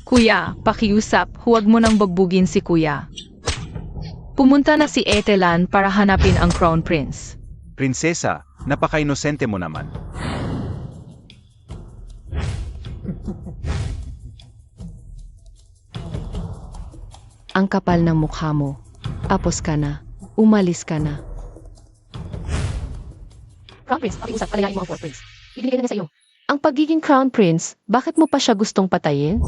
Kuya, pakiusap, huwag mo nang bagbugin si kuya. Pumunta na si Etelan para hanapin ang Crown Prince. Prinsesa, napaka-inosente mo naman. Ang kapal ng mukha mo. Tapos ka na. Umalis ka na. Crown Prince, pakiusap, palayain mo ang Fourth Prince. Ibinigay na niya sa iyo. Ang pagiging Crown Prince, bakit mo pa siya gustong patayin?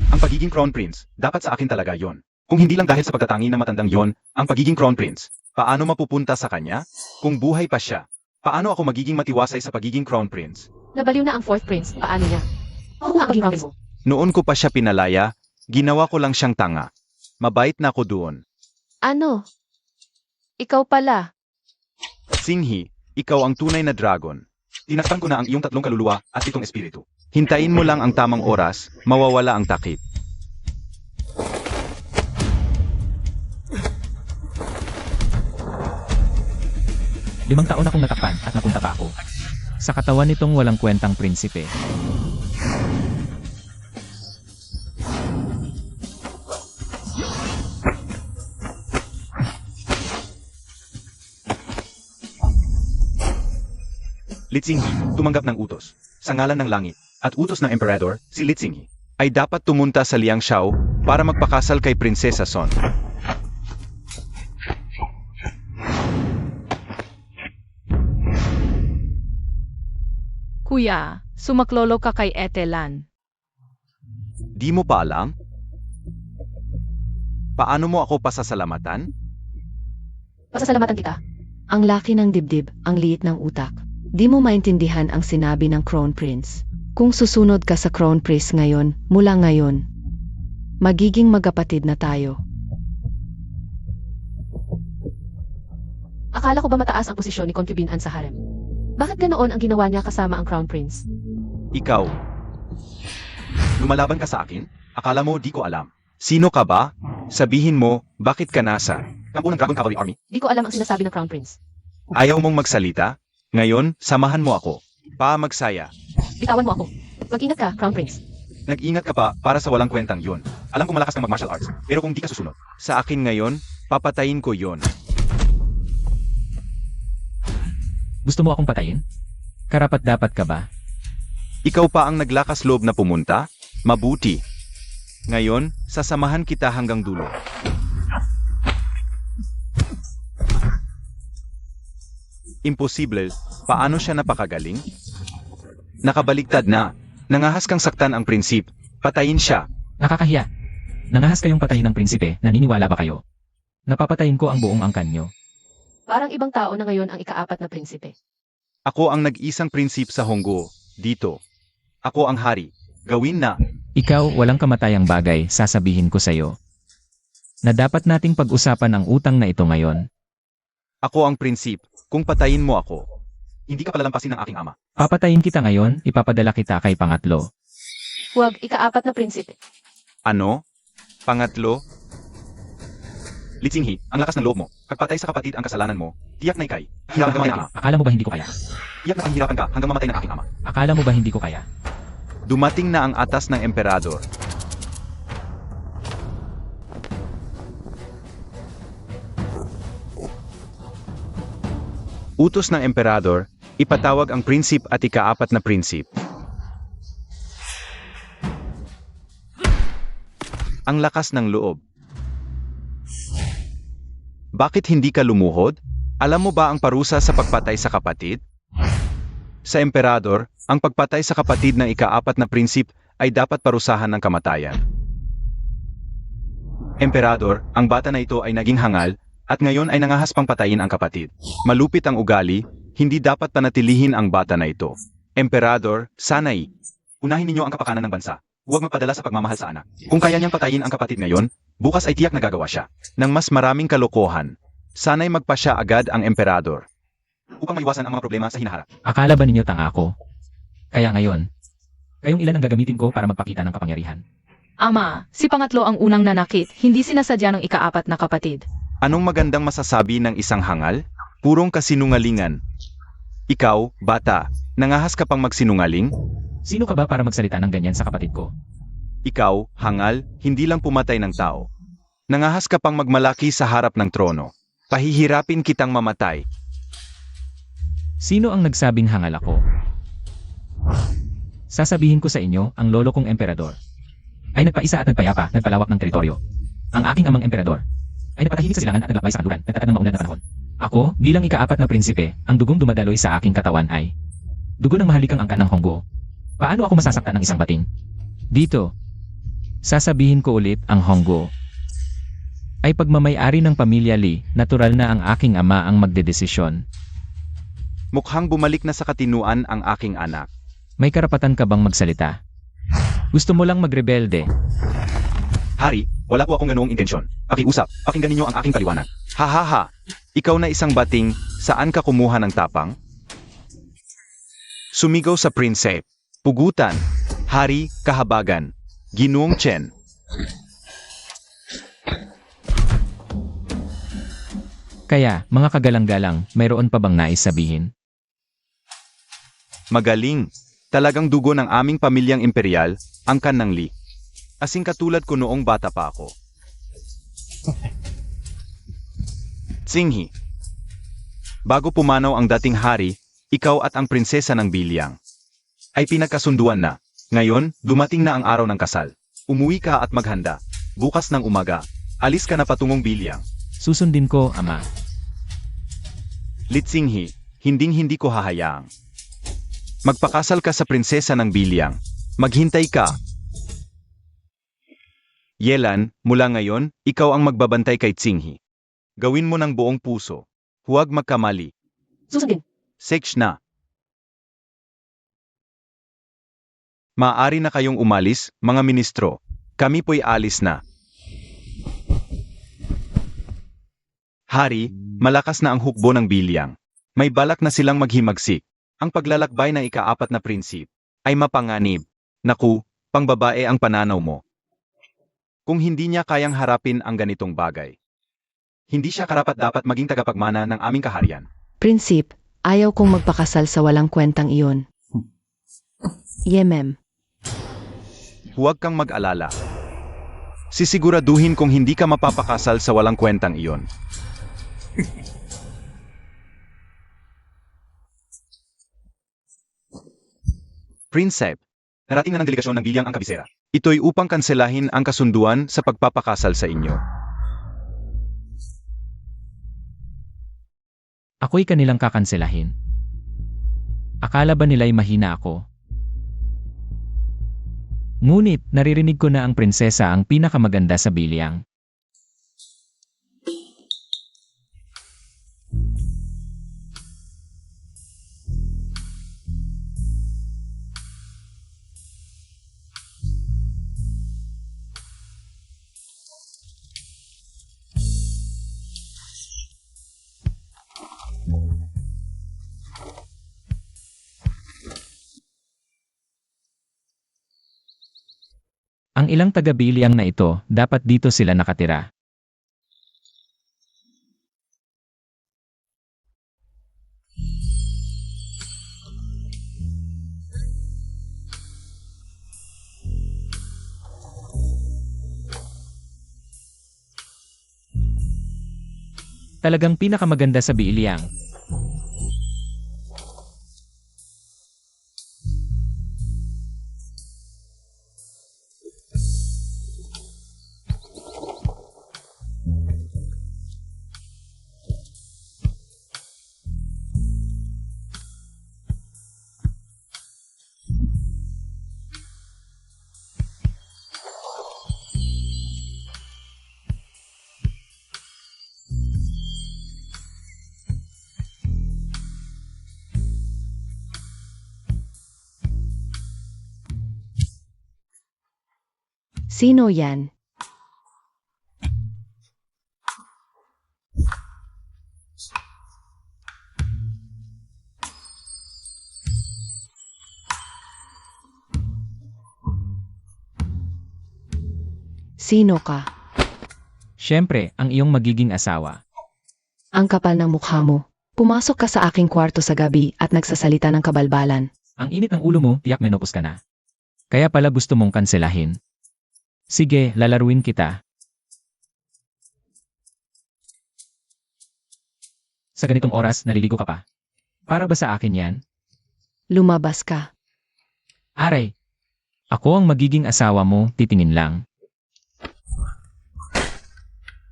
Ang pagiging Crown Prince, dapat sa akin talaga yon. Kung hindi lang dahil sa pagtatangi ng matandang yon, ang pagiging Crown Prince, paano mapupunta sa kanya? Kung buhay pa siya, paano ako magiging matiwasay sa pagiging Crown Prince? Nabaliw na ang Fourth Prince, paano niya? Ako nga ang pagiging Crown Prince mo. Noon ko pa siya pinalaya, ginawa ko lang siyang tanga. Mabait na ako doon. Ano? Ikaw pala. Singhi, ikaw ang tunay na dragon. Tinakpan ko na ang iyong 3 kaluluwa at 7 espiritu. Hintayin mo lang ang tamang oras, mawawala ang takip. Limang taon akong natakpan at napunta pa ako. Sa katawan nitong walang kwentang prinsipe. Litsinghi, tumanggap ng utos. Sa ngalan ng langit, at utos ng emperador, si Litsinghi, ay dapat tumunta sa Liangshao para magpakasal kay Prinsesa Son. Kuya, sumaklolo ka kay Etelan. Di mo pa alam? Paano mo ako pasasalamatan? Pasasalamatan kita. Ang laki ng dibdib, ang liit ng utak. Di mo maintindihan ang sinabi ng Crown Prince. Kung susunod ka sa Crown Prince ngayon, mula ngayon, magiging magkapatid na tayo. Akala ko ba mataas ang posisyon ni Concubine Anne sa harem? Bakit ganoon ang ginawa niya kasama ang Crown Prince? Ikaw. Lumalaban ka sa akin? Akala mo di ko alam. Sino ka ba? Sabihin mo, bakit ka nasa kampo ng Dragon Cavalry Army? Di ko alam ang sinasabi ng Crown Prince. Ayaw mong magsalita? Ngayon, samahan mo ako. Magsaya. Bitawan mo ako. Mag-ingat ka, Crown Prince. Nag-ingat ka pa para sa walang kwentang yon. Alam ko malakas kang mag-martial arts, pero kung di ka susunod, sa akin ngayon, papatayin ko yon. Gusto mo akong patayin? Karapat dapat ka ba? Ikaw pa ang naglakas loob na pumunta? Mabuti. Ngayon, sasamahan kita hanggang dulo. Imposible, paano siya napakagaling? Nakabaliktad na. Nangahas kang saktan ang prinsip. Patayin siya. Nakakahiya. Nangahas kayong patayin ng prinsipe, naniniwala ba kayo? Napapatayin ko ang buong angkan nyo. Parang ibang tao na ngayon ang ika-4 na prinsipe. Ako ang nag-isang prinsip sa Honggo, dito. Ako ang hari. Gawin na. Ikaw, walang kamatayang bagay, sasabihin ko sa'yo. Na dapat nating pag-usapan ang utang na ito ngayon. Ako ang prinsip. Kung patayin mo ako, hindi ka palalampasin ng aking ama. Papatayin kita ngayon, ipapadala kita kay pangatlo. Huwag ika-4 na prinsipe. Ano? Pangatlo? Litsinghi, ang lakas ng loob mo. Pagpatay sa kapatid ang kasalanan mo, tiyak na ikay. Hirapan ka ng ama. Akala mo ba hindi ko kaya? Tiyak na hihirapan ka hanggang mamatay ng aking ama. Akala mo ba hindi ko kaya? Dumating na ang atas ng emperador. Utos ng emperador, ipatawag ang prinsip at ika-4 na prinsip. Ang lakas ng loob. Bakit hindi ka lumuhod? Alam mo ba ang parusa sa pagpatay sa kapatid? Sa emperador, ang pagpatay sa kapatid ng ika-4 na prinsip ay dapat parusahan ng kamatayan. Emperador, ang bata na ito ay naging hangal, at ngayon ay nangahas pang patayin ang kapatid. Malupit ang ugali, hindi dapat panatilihin ang bata na ito. Emperador, sana'y unahin ninyo ang kapakanan ng bansa. Huwag magpadala sa pagmamahal sa anak. Kung kaya niyang patayin ang kapatid ngayon, bukas ay tiyak nagagawa siya ng mas maraming kalokohan. Sana'y magpasya agad ang emperador upang maiwasan ang mga problema sa hinaharap. Akala ba ninyo tanga ako? Kaya ngayon, kayong ilan ang gagamitin ko para magpakita ng kapangyarihan? Ama, si pangatlo ang unang nanakit, hindi sinasadya ng ika-4 na kapatid. Anong magandang masasabi ng isang hangal? Purong kasinungalingan. Ikaw, bata, nangahas ka pang magsinungaling? Sino ka ba para magsalita ng ganyan sa kapatid ko? Ikaw, hangal, hindi lang pumatay ng tao. Nangahas ka pang magmalaki sa harap ng trono. Pahihirapin kitang mamatay. Sino ang nagsabing hangal ako? Sasabihin ko sa inyo, ang lolo kong emperador ay nagpaisa at nagpayapa, nagpalawak ng teritoryo. Ang aking amang emperador ay napatahimik sa silangan at naglakbay sa kanluran, nagtatag ng maunlad na panahon. Ako, bilang ika-4 na prinsipe, ang dugong dumadaloy sa aking katawan ay dugo ng mahalikang angkan ng Honggo. Paano ako masasaktan ng isang bating? Dito, sasabihin ko ulit, ang Honggo ay pagmamay-ari ng pamilya Li. Natural na ang aking ama ang magdedesisyon. Mukhang bumalik na sa katinuan ang aking anak. May karapatan ka bang magsalita? Gusto mo lang magrebelde? Hari, wala po akong ganoong intensyon. Pakiusap, pakinggan ninyo ang aking paliwanag. Ha ha ha! Ikaw na isang bating, saan ka kumuha ng tapang? Sumigaw sa prinsipe. Pugutan. Hari, kahabagan. Ginoong Chen. Kaya, mga kagalang-galang, mayroon pa bang nais sabihin? Magaling. Talagang dugo ng aming pamilyang imperial, ang kanang Li. Asing katulad ko noong bata pa ako. Tsinghi. Bago pumanaw ang dating hari, ikaw at ang prinsesa ng Bilyang ay pinagkasunduan na. Ngayon, dumating na ang araw ng kasal. Umuwi ka at maghanda. Bukas ng umaga, alis ka na patungong Bilyang. Susundin ko, ama. Litsinghi, hinding-hindi ko hahayaang magpakasal ka sa prinsesa ng Bilyang. Maghintay ka. Yelan, mula ngayon, ikaw ang magbabantay kay Tsinghi. Gawin mo ng buong puso. Huwag magkamali. Susundin. Sex na. Maaari na kayong umalis, mga ministro. Kami po'y alis na. Hari, malakas na ang hukbo ng Bilyang. May balak na silang maghimagsik. Ang paglalakbay ng ika-4 na prinsip ay mapanganib. Naku, pangbabae ang pananaw mo. Kung hindi niya kayang harapin ang ganitong bagay, hindi siya karapat-dapat maging tagapagmana ng aming kaharian. Prinsip, ayaw kong magpakasal sa walang kwentang iyon. Yemem. Huwag kang mag-alala. Sisiguraduhin kung hindi ka mapapakasal sa walang kwentang iyon. Prinsep, narating na ng delegasyon ng Bilyang ang kabisera. Ito'y upang kanselahin ang kasunduan sa pagpapakasal sa inyo. Ako'y kanilang kakanselahin. Akala ba nila'y mahina ako? Ngunit, naririnig ko na ang prinsesa ang pinakamaganda sa Bilyang. Ang ilang taga-Bilyang na ito, dapat dito sila nakatira. Talagang pinakamaganda sa Bilyang. Sino yan? Sino ka? Siyempre, ang iyong magiging asawa. Ang kapal ng mukha mo. Pumasok ka sa aking kwarto sa gabi at nagsasalita ng kabalbalan. Ang init ng ulo mo, tiyak menopause ka na. Kaya pala gusto mong kanselahin. Sige, lalaruin kita. Sa ganitong oras, naliligo ka pa. Para ba sa akin yan? Lumabas ka. Aray! Ako ang magiging asawa mo, titingin lang.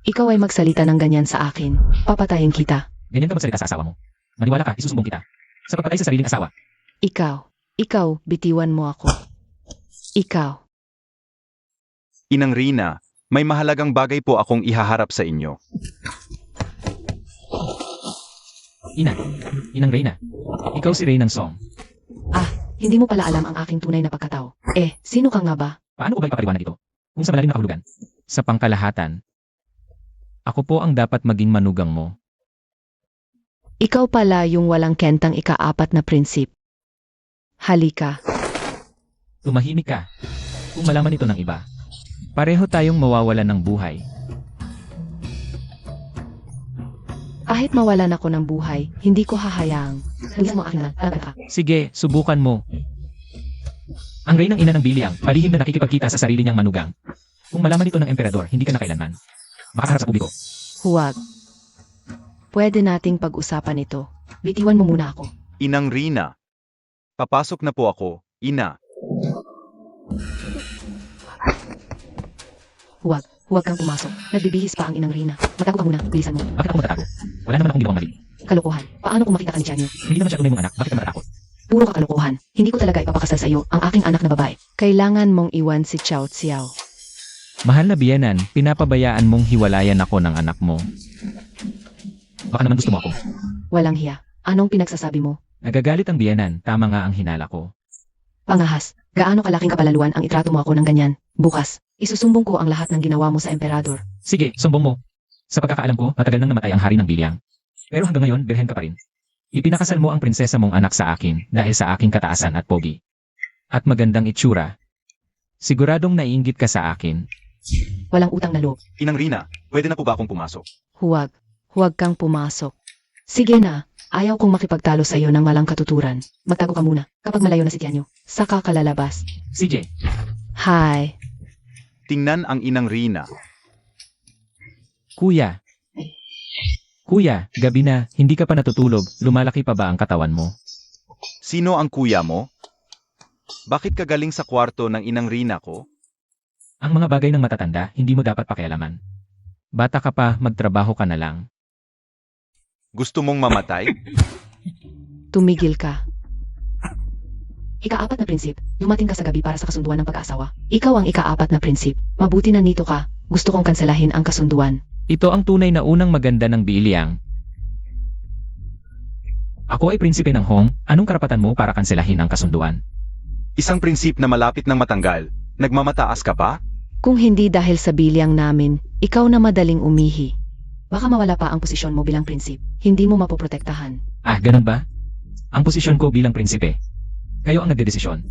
Ikaw ay magsalita ng ganyan sa akin. Papatayin kita. Ganyan ka magsalita sa asawa mo. Maniwala ka, isusumbong kita. Sa pagpatay sa sariling asawa. Ikaw, bitiwan mo ako. Ikaw. Inang Rina, may mahalagang bagay po akong ihaharap sa inyo. Inang Reyna. Ikaw si Reynang Song. Hindi mo pala alam ang aking tunay na pagkatao. Sino ka nga ba? Paano ko ba ipapaliwanag ito? Kung sa malalim na kahulugan. Sa pangkalahatan, ako po ang dapat maging manugang mo. Ikaw pala yung walang kentang ika-4 na prinsip. Halika. Tumahimik ka. Kung malaman ito ng iba, pareho tayong mawawalan ng buhay. Kahit mawalan ako ng buhay, hindi ko hahayaang. Hindi mo akin na, talaga ka. Sige, subukan mo. Ang Reynang ina ng Biliang, palihim na nakikipagkita sa sarili niyang manugang. Kung malaman ito ng emperador, hindi ka na kailanman makaharap sa publiko. Huwag. Pwede nating pag-usapan ito. Bitiwan mo muna ako. Inang Rina, papasok na po ako, ina. Huwag kang pumasok. Nagbibihis pa ang Inang Rina. Matago ka muna. Bilisan mo. Bakit ako matatago? Wala naman akong ginawang mali. Kalokohan. Paano kung makita ka ni Janyo? Hindi naman siya tunay mong anak, bakit ka matatakot? Puro ka kalokohan. Hindi ko talaga ipapakasal sa iyo ang aking anak na babae. Kailangan mong iwan si Chao Xiao. Mahal na biyenan, pinapabayaan mong hiwalayan ako ng anak mo. Baka naman gusto mo ako. Walang hiya. Anong pinagsasabi mo? Nagagalit ang biyenan, tama nga ang hinala ko. Pangahas. Gaano kalaking kapalaluan ang itrato mo ako ng ganyan? Bukas, isusumbong ko ang lahat ng ginawa mo sa emperador. Sige, sumbong mo. Sa pagkakaalam ko, matagal nang namatay ang hari ng Biliang. Pero hanggang ngayon, birhen ka pa rin. Ipinakasal mo ang prinsesa mong anak sa akin dahil sa aking kataasan at pogi. At magandang itsura. Siguradong naiinggit ka sa akin. Walang utang na loob. Inang Rina, pwede na po ba akong pumasok? Huwag. Huwag kang pumasok. Sige na. Ayaw kong makipagtalo sa iyo ng walang katuturan. Magtago ka muna. Kapag malayo na si Tianyo, saka ka lalabas. CJ, Hi. Tingnan ang Inang Rina. Kuya. Kuya, gabi na, hindi ka pa natutulog, lumalaki pa ba ang katawan mo? Sino ang kuya mo? Bakit ka galing sa kwarto ng Inang Rina ko? Ang mga bagay ng matatanda, hindi mo dapat pakialaman. Bata ka pa, magtrabaho ka na lang. Gusto mong mamatay? Tumigil ka. Ika-4 na prinsip. Dumating ka sa gabi para sa kasunduan ng pag-aasawa. Ikaw ang ika-4 na prinsip. Mabuti na nito ka. Gusto kong kanselahin ang kasunduan. Ito ang tunay na unang maganda ng Biliang. Ako ay prinsipe ng Hong, anong karapatan mo para kanselahin ang kasunduan? Isang prinsip na malapit ng matanggal. Nagmamataas ka pa? Kung hindi dahil sa bilyang namin, ikaw na madaling umihi. Baka mawala pa ang posisyon mo bilang prinsip. Hindi mo mapoprotektahan. Ganun ba? Ang posisyon ko bilang prinsipe. Kayo ang nagdedesisyon.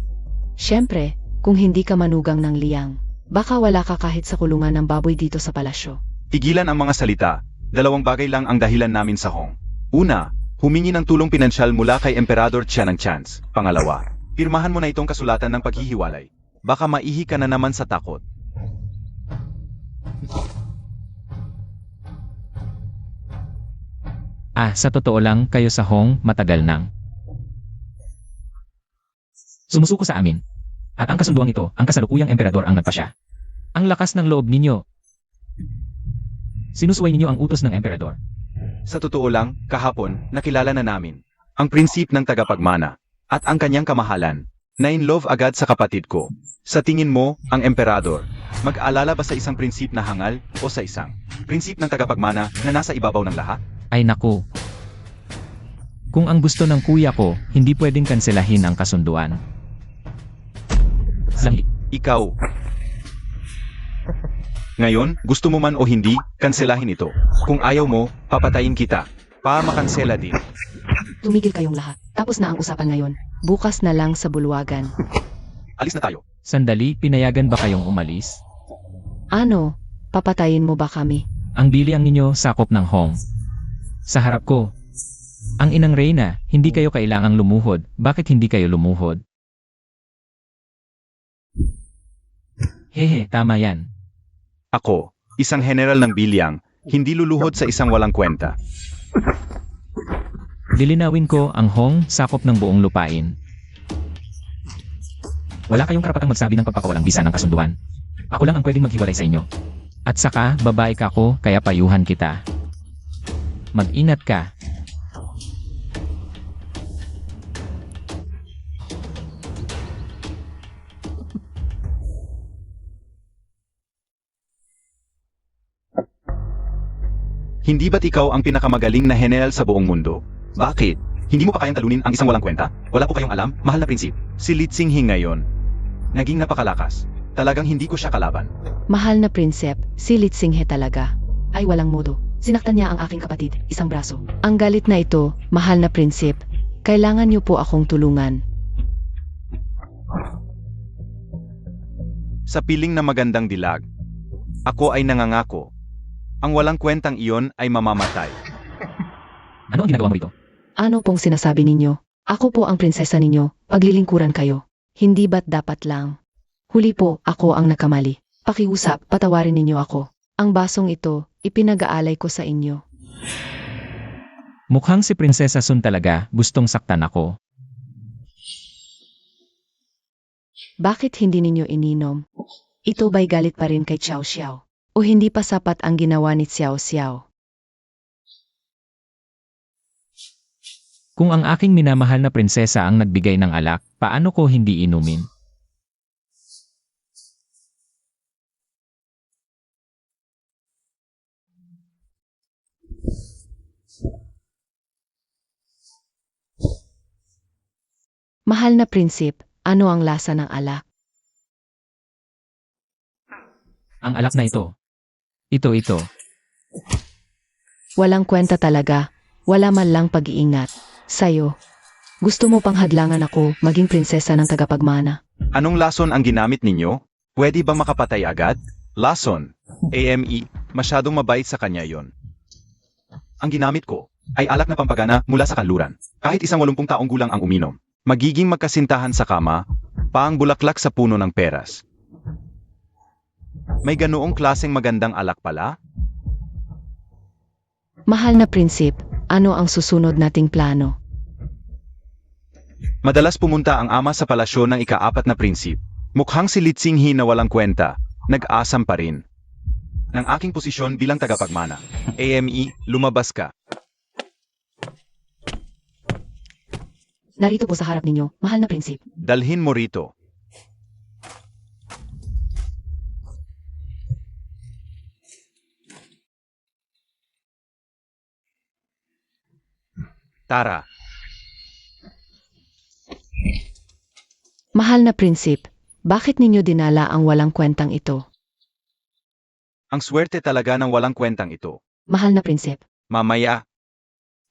Siyempre, kung hindi ka manugang ng liyang, baka wala ka kahit sa kulungan ng baboy dito sa palasyo. Tigilan ang mga salita. 2 bagay lang ang dahilan namin sa Hong. Una, humingi ng tulong pinansyal mula kay Emperador Qian ng Chance. Pangalawa, pirmahan mo na itong kasulatan ng paghihiwalay. Baka maihi ka na naman sa takot. Sa totoo lang, kayo sa Hong, matagal nang sumusuko sa amin. At ang kasunduang ito, ang kasalukuyang emperador ang nagpasya. Ang lakas ng loob ninyo. Sinusuway ninyo ang utos ng emperador. Sa totoo lang, kahapon, nakilala na namin ang prinsip ng tagapagmana at ang kanyang kamahalan. Na-in-love agad sa kapatid ko. Sa tingin mo, ang emperador, mag-alala ba sa isang prinsip na hangal o sa isang prinsip ng tagapagmana na nasa ibabaw ng lahat? Ay naku. Kung ang gusto ng kuya ko, hindi pwedeng kanselahin ang kasunduan. Langit. Ikaw. Ngayon, gusto mo man o hindi, kanselahin ito. Kung ayaw mo, papatayin kita. Para makansela din. Tumigil kayong lahat. Tapos na ang usapan ngayon. Bukas na lang sa bulwagan. Alis na tayo. Sandali, pinayagan ba kayong umalis? Ano? Papatayin mo ba kami? Ang Biliang ninyo sakop ng Hong. Sa harap ko, Ang inang Reyna, hindi kayo kailangang lumuhod. Bakit hindi kayo lumuhod? Hehe, tama yan. Ako, isang general ng bilyang, hindi luluhod sa isang walang kwenta. Lilinawin ko ang Hong, sakop ng buong lupain. Wala kayong karapatang magsabi ng pagpakawalang bisa ng kasunduan. Ako lang ang pwedeng maghiwalay sa inyo. At saka, babae ka ko, kaya payuhan kita. Mag-ingat ka. Hindi ba't ikaw ang pinakamagaling na general sa buong mundo? Bakit? Hindi mo pa kayang talunin ang isang walang kwenta? Wala po kayong alam, mahal na prinsip. Si Li Tsinghe ngayon, naging napakalakas. Talagang hindi ko siya kalaban. Mahal na prinsep, si Li Tsinghe talaga. Ay walang modo. Sinaktan niya ang aking kapatid, isang braso. Ang galit na ito, mahal na prinsip, kailangan niyo po akong tulungan. Sa piling na magandang dilag, ako ay nangangako. Ang walang kwentang iyon ay mamamatay. Ano ang ginagawa mo rito? Ano pong sinasabi ninyo? Ako po ang prinsesa ninyo, paglilingkuran kayo. Hindi ba't dapat lang? Huli po, ako ang nakamali. Pakiusap, patawarin ninyo ako. Ang basong ito, ipinag-aalay ko sa inyo. Mukhang si Prinsesa Sun talaga, gustong saktan ako. Bakit hindi ninyo ininom? Ito ba'y galit pa rin kay Xiao Xiao? O hindi pa sapat ang ginawa ni Xiao Xiao? Kung ang aking minamahal na prinsesa ang nagbigay ng alak, paano ko hindi inumin? Mahal na prinsip, ano ang lasa ng alak? Ang alak na ito. Ito. Walang kwenta talaga, wala man lang pag-iingat. Sa'yo, gusto mo pang hadlangan ako maging prinsesa ng tagapagmana? Anong lason ang ginamit ninyo? Pwede bang makapatay agad? Lason. AME, masyadong mabait sa kanya yon. Ang ginamit ko ay alak na pampagana mula sa kanluran. Kahit isang 80 taong gulang ang uminom. Magiging magkasintahan sa kama, paang bulaklak sa puno ng peras. May ganoong klaseng magandang alak pala? Mahal na prinsip, ano ang susunod nating plano? Madalas pumunta ang ama sa palasyo ng ika-4 na prinsip. Mukhang si Li Tsinghe na walang kwenta, nag-asam pa rin. Ng aking posisyon bilang tagapagmana. AME, lumabas ka. Narito po sa harap ninyo, mahal na prinsip. Dalhin mo rito. Tara. Mahal na prinsip, bakit ninyo dinala ang walang kwentang ito? Ang swerte talaga ng walang kwentang ito. Mahal na prinsip. Mamaya,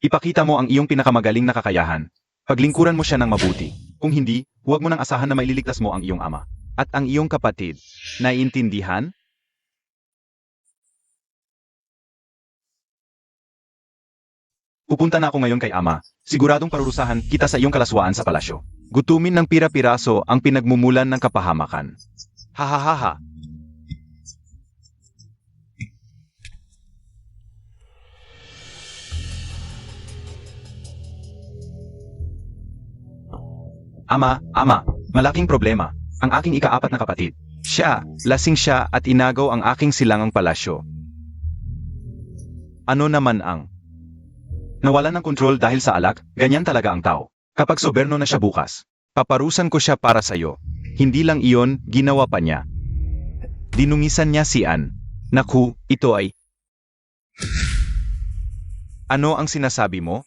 ipakita mo ang iyong pinakamagaling na kakayahan. Paglingkuran mo siya ng mabuti. Kung hindi, huwag mo nang asahan na maililigtas mo ang iyong ama. At ang iyong kapatid. Naiintindihan? Pupunta na ako ngayon kay ama. Siguradong parurusahan kita sa iyong kalaswaan sa palasyo. Gutumin ng pira-piraso ang pinagmumulan ng kapahamakan. Hahaha. Ama, malaking problema. Ang aking ika-4 na kapatid. Lasing siya at inagaw ang aking silangang palasyo. Ano naman ang nawalan ng kontrol dahil sa alak, ganyan talaga ang tao. Kapag soberno na siya bukas, paparusan ko siya para sa'yo. Hindi lang iyon, ginawa pa niya. Dinungisan niya si Ann. Naku, ito ay... Ano ang sinasabi mo?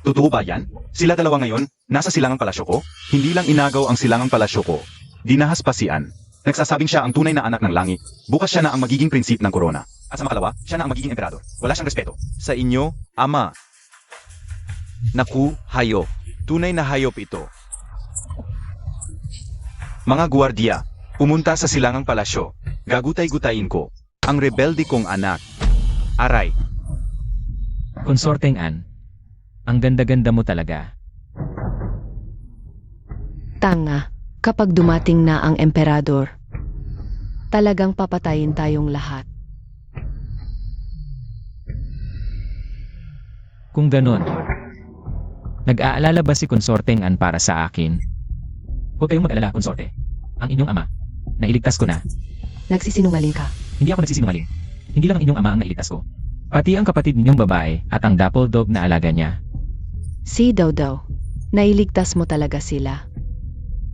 Totoo ba yan? Sila dalawa ngayon, nasa silangang palasyo ko? Hindi lang inagaw ang silangang palasyo ko. Dinahas pa si Ann. Nagsasabing siya ang tunay na anak ng langit. Bukas siya na ang magiging prinsip ng korona. At sa makalawa, siya na ang magiging emperador. Wala siyang respeto. Sa inyo, ama. Naku, hayop. Tunay na hayop ito. Mga guwardiya, pumunta sa silangang palasyo. Gagutay-gutayin ko. Ang rebelde kong anak. Aray. Konsorteng Ann. Ang ganda-ganda mo talaga. Tanga, kapag dumating na ang emperador, talagang papatayin tayong lahat. Kung ganon, nag-aalala ba si Konsorteng An para sa akin? Huwag kayong mag-alala, konsorte. Ang inyong ama, nailigtas ko na. Nagsisinungaling ka. Hindi ako nagsisinungaling. Hindi lang ang inyong ama ang nailigtas ko. Pati ang kapatid ninyong babae at ang dapple dog na alaga niya. Si Daw, nailigtas mo talaga sila.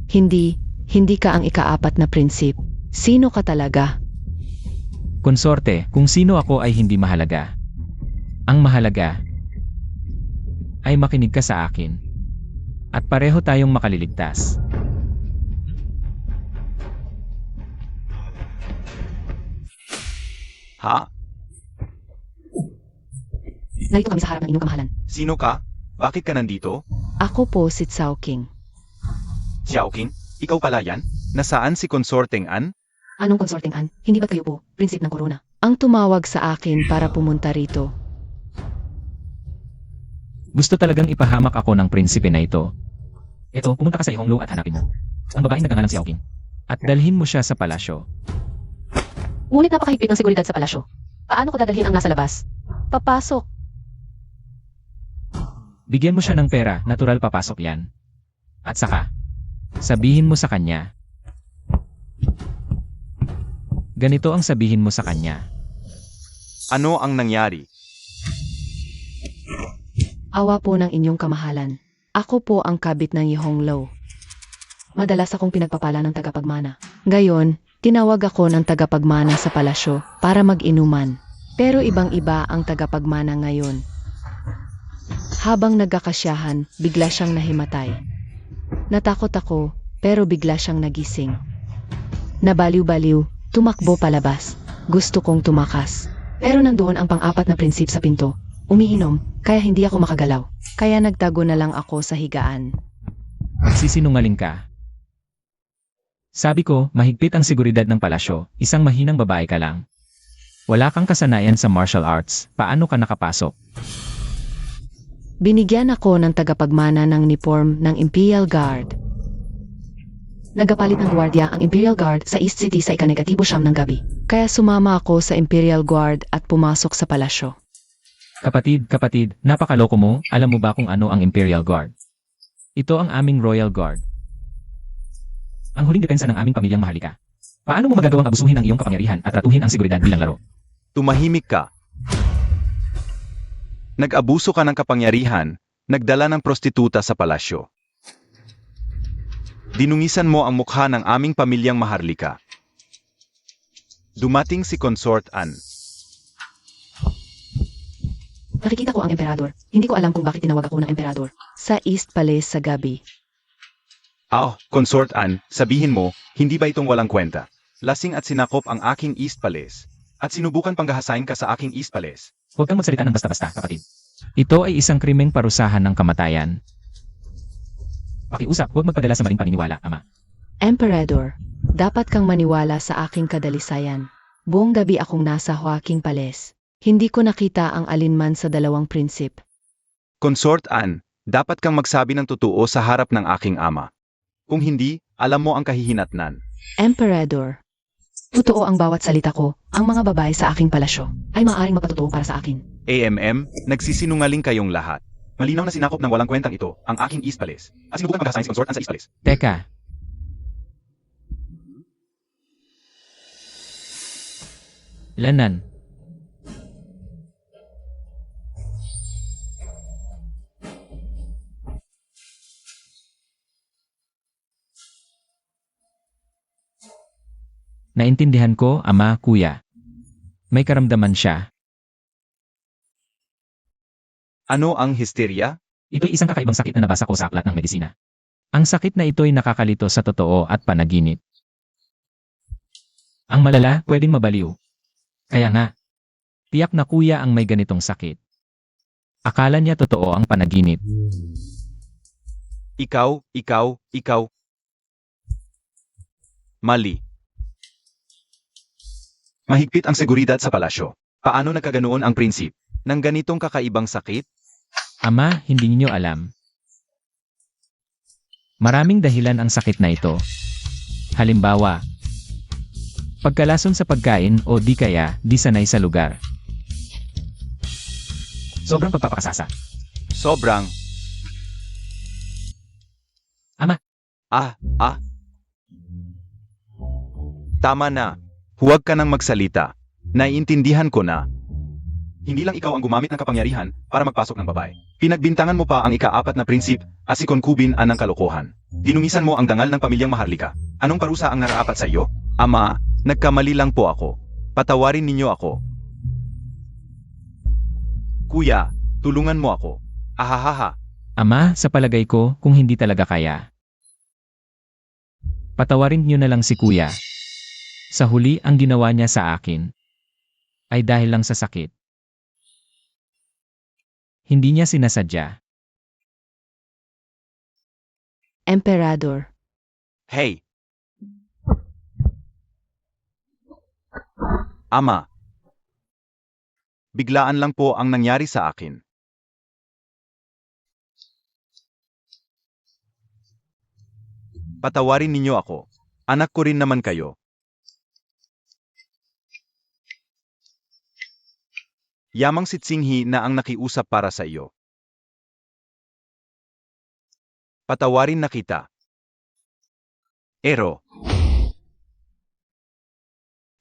Hindi ka ang ikaapat na prinsip. Sino ka talaga? Konsorte, kung sino ako ay hindi mahalaga. Ang mahalaga ay makinig ka sa akin. At pareho tayong makaliligtas. Ha? Narito kami sa harap ng inyong kamahalan. Sino ka? Bakit ka nandito? Ako po si Cao King. Xiaoqing? Ikaw pala yan? Nasaan si Konsorteng An? Anong konsorteng An? Hindi ba't kayo po, prinsip ng korona? Ang tumawag sa akin para pumunta rito. Gusto talagang ipahamak ako ng prinsipe na ito. Ito, pumunta ka sa Ihonglo at hanapin mo ang babaeng nagngangalang Xiaoqing. At dalhin mo siya sa palasyo. Ngunit napakahigpit ng seguridad sa palasyo. Paano ko dadalhin ang nasa labas? Papasok. Bigyan mo siya ng pera, natural papasok yan. At saka, sabihin mo sa kanya. Ganito ang sabihin mo sa kanya. Ano ang nangyari? Awa po ng inyong kamahalan. Ako po ang kabit ng Yihonglo. Madalas akong pinagpapala ng tagapagmana. Ngayon, tinawag ako ng tagapagmana sa palasyo para mag-inuman. Pero ibang-iba ang tagapagmana ngayon. Habang nagkakasyahan, bigla siyang nahimatay. Natakot ako, pero bigla siyang nagising. Nabaliw-baliw, tumakbo palabas. Gusto kong tumakas. Pero nandoon ang pang-apat na prinsip sa pinto. Umiinom, kaya hindi ako makagalaw. Kaya nagtago na lang ako sa higaan. Magsisinungaling ka. Sabi ko, mahigpit ang seguridad ng palasyo, isang mahinang babae ka lang. Wala kang kasanayan sa martial arts, paano ka nakapasok? Binigyan ako ng tagapagmana ng uniform ng Imperial Guard. Nagapalit ng gwardiya ang Imperial Guard sa East City sa ika-negatibo siyam ng gabi. Kaya sumama ako sa Imperial Guard at pumasok sa palasyo. Kapatid, napakaloko mo, alam mo ba kung ano ang Imperial Guard? Ito ang aming Royal Guard. Ang huling depensa ng aming pamilyang mahalika. Paano mo magagawang abusuhin ang iyong kapangyarihan at ratuhin ang seguridad bilang laro? Tumahimik ka. Nag-abuso ka ng kapangyarihan, nagdala ng prostituta sa palasyo. Dinungisan mo ang mukha ng aming pamilyang maharlika. Dumating si Consort An. Nakikita ko ang emperador. Hindi ko alam kung bakit tinawag ako ng emperador. Sa East Palace sa gabi. Consort An, sabihin mo, hindi ba itong walang kwenta? Lasing at sinakop ang aking East Palace. At sinubukan panggahasain ka sa aking East Palace. Huwag kang magsalita ng basta-basta, kapatid. Ito ay isang krimeng parusahan ng kamatayan. Pakiusap, huwag magpadala sa maling paniniwala, ama. Emperador, dapat kang maniwala sa aking kadalisayan. Buong gabi akong nasa Joaquin Palace. Hindi ko nakita ang alinman sa dalawang prinsip. Consort An, dapat kang magsabi ng totoo sa harap ng aking ama. Kung hindi, alam mo ang kahihinatnan. Emperador, Totoo ang bawat salita ko. Ang mga babae sa aking palasyo ay maaaring magpatotoo para sa akin. Nagsisinungaling kayong lahat. Malinaw na sinakop ng walang kwentang ito ang aking East Palace. At sinubukan panggahasain si Consort An sa East Palace. Teka. Lanan. Naintindihan ko, ama, kuya. May karamdaman siya. Ano ang histeria? Ito'y isang kakaibang sakit na nabasa ko sa aklat ng medisina. Ang sakit na ito'y nakakalito sa totoo at panaginip. Ang malala, pwedeng mabaliw. Kaya nga, tiyak na kuya ang may ganitong sakit. Akala niya totoo ang panaginip. Ikaw. Mali. Mahigpit ang seguridad sa palasyo. Paano nagkaganoon ang prinsip? Ng ganitong kakaibang sakit? Ama, hindi ninyo alam. Maraming dahilan ang sakit na ito. Halimbawa, pagkalason sa pagkain o di kaya di sanay sa lugar. Sobrang pagpapakasasa. Sobrang. Ama. Tama na. Huwag ka nang magsalita. Naiintindihan ko na. Hindi lang ikaw ang gumamit ng kapangyarihan para magpasok ng babae. Pinagbintangan mo pa ang ika-4 na prinsip at si konkubin ng kalokohan. Dinumisan mo ang dangal ng pamilyang Maharlika. Anong parusa ang naraapat sa iyo? Ama, nagkamali lang po ako. Patawarin ninyo ako. Kuya, tulungan mo ako. Ahahaha. Ama, sa palagay ko, kung hindi talaga kaya. Patawarin niyo na lang si kuya. Sa huli, ang ginawa niya sa akin ay dahil lang sa sakit. Hindi niya sinasadya. Emperador. Hey! Ama. Biglaan lang po ang nangyari sa akin. Patawarin ninyo ako. Anak ko rin naman kayo. Yamang si Tsinghi na ang nakiusap para sa iyo. Patawarin na kita. Ero.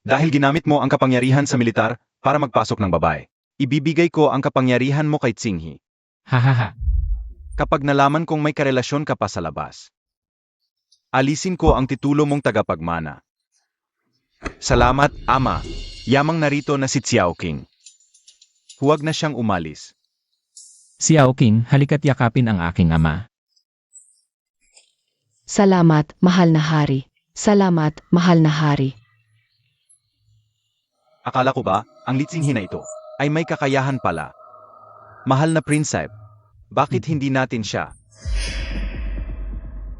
Dahil ginamit mo ang kapangyarihan sa militar para magpasok ng babae, ibibigay ko ang kapangyarihan mo kay Tsinghi. Hahaha. Kapag nalaman kong may karelasyon ka pa sa labas, alisin ko ang titulo mong tagapagmana. Salamat, Ama. Yamang narito na si Xiao King. Huwag na siyang umalis. Xiao King, halika't yakapin ang aking ama. Salamat, mahal na hari. Salamat, mahal na hari. Akala ko ba, ang Litsinghi na ito, ay may kakayahan pala. Mahal na Prinsep, bakit hindi natin siya?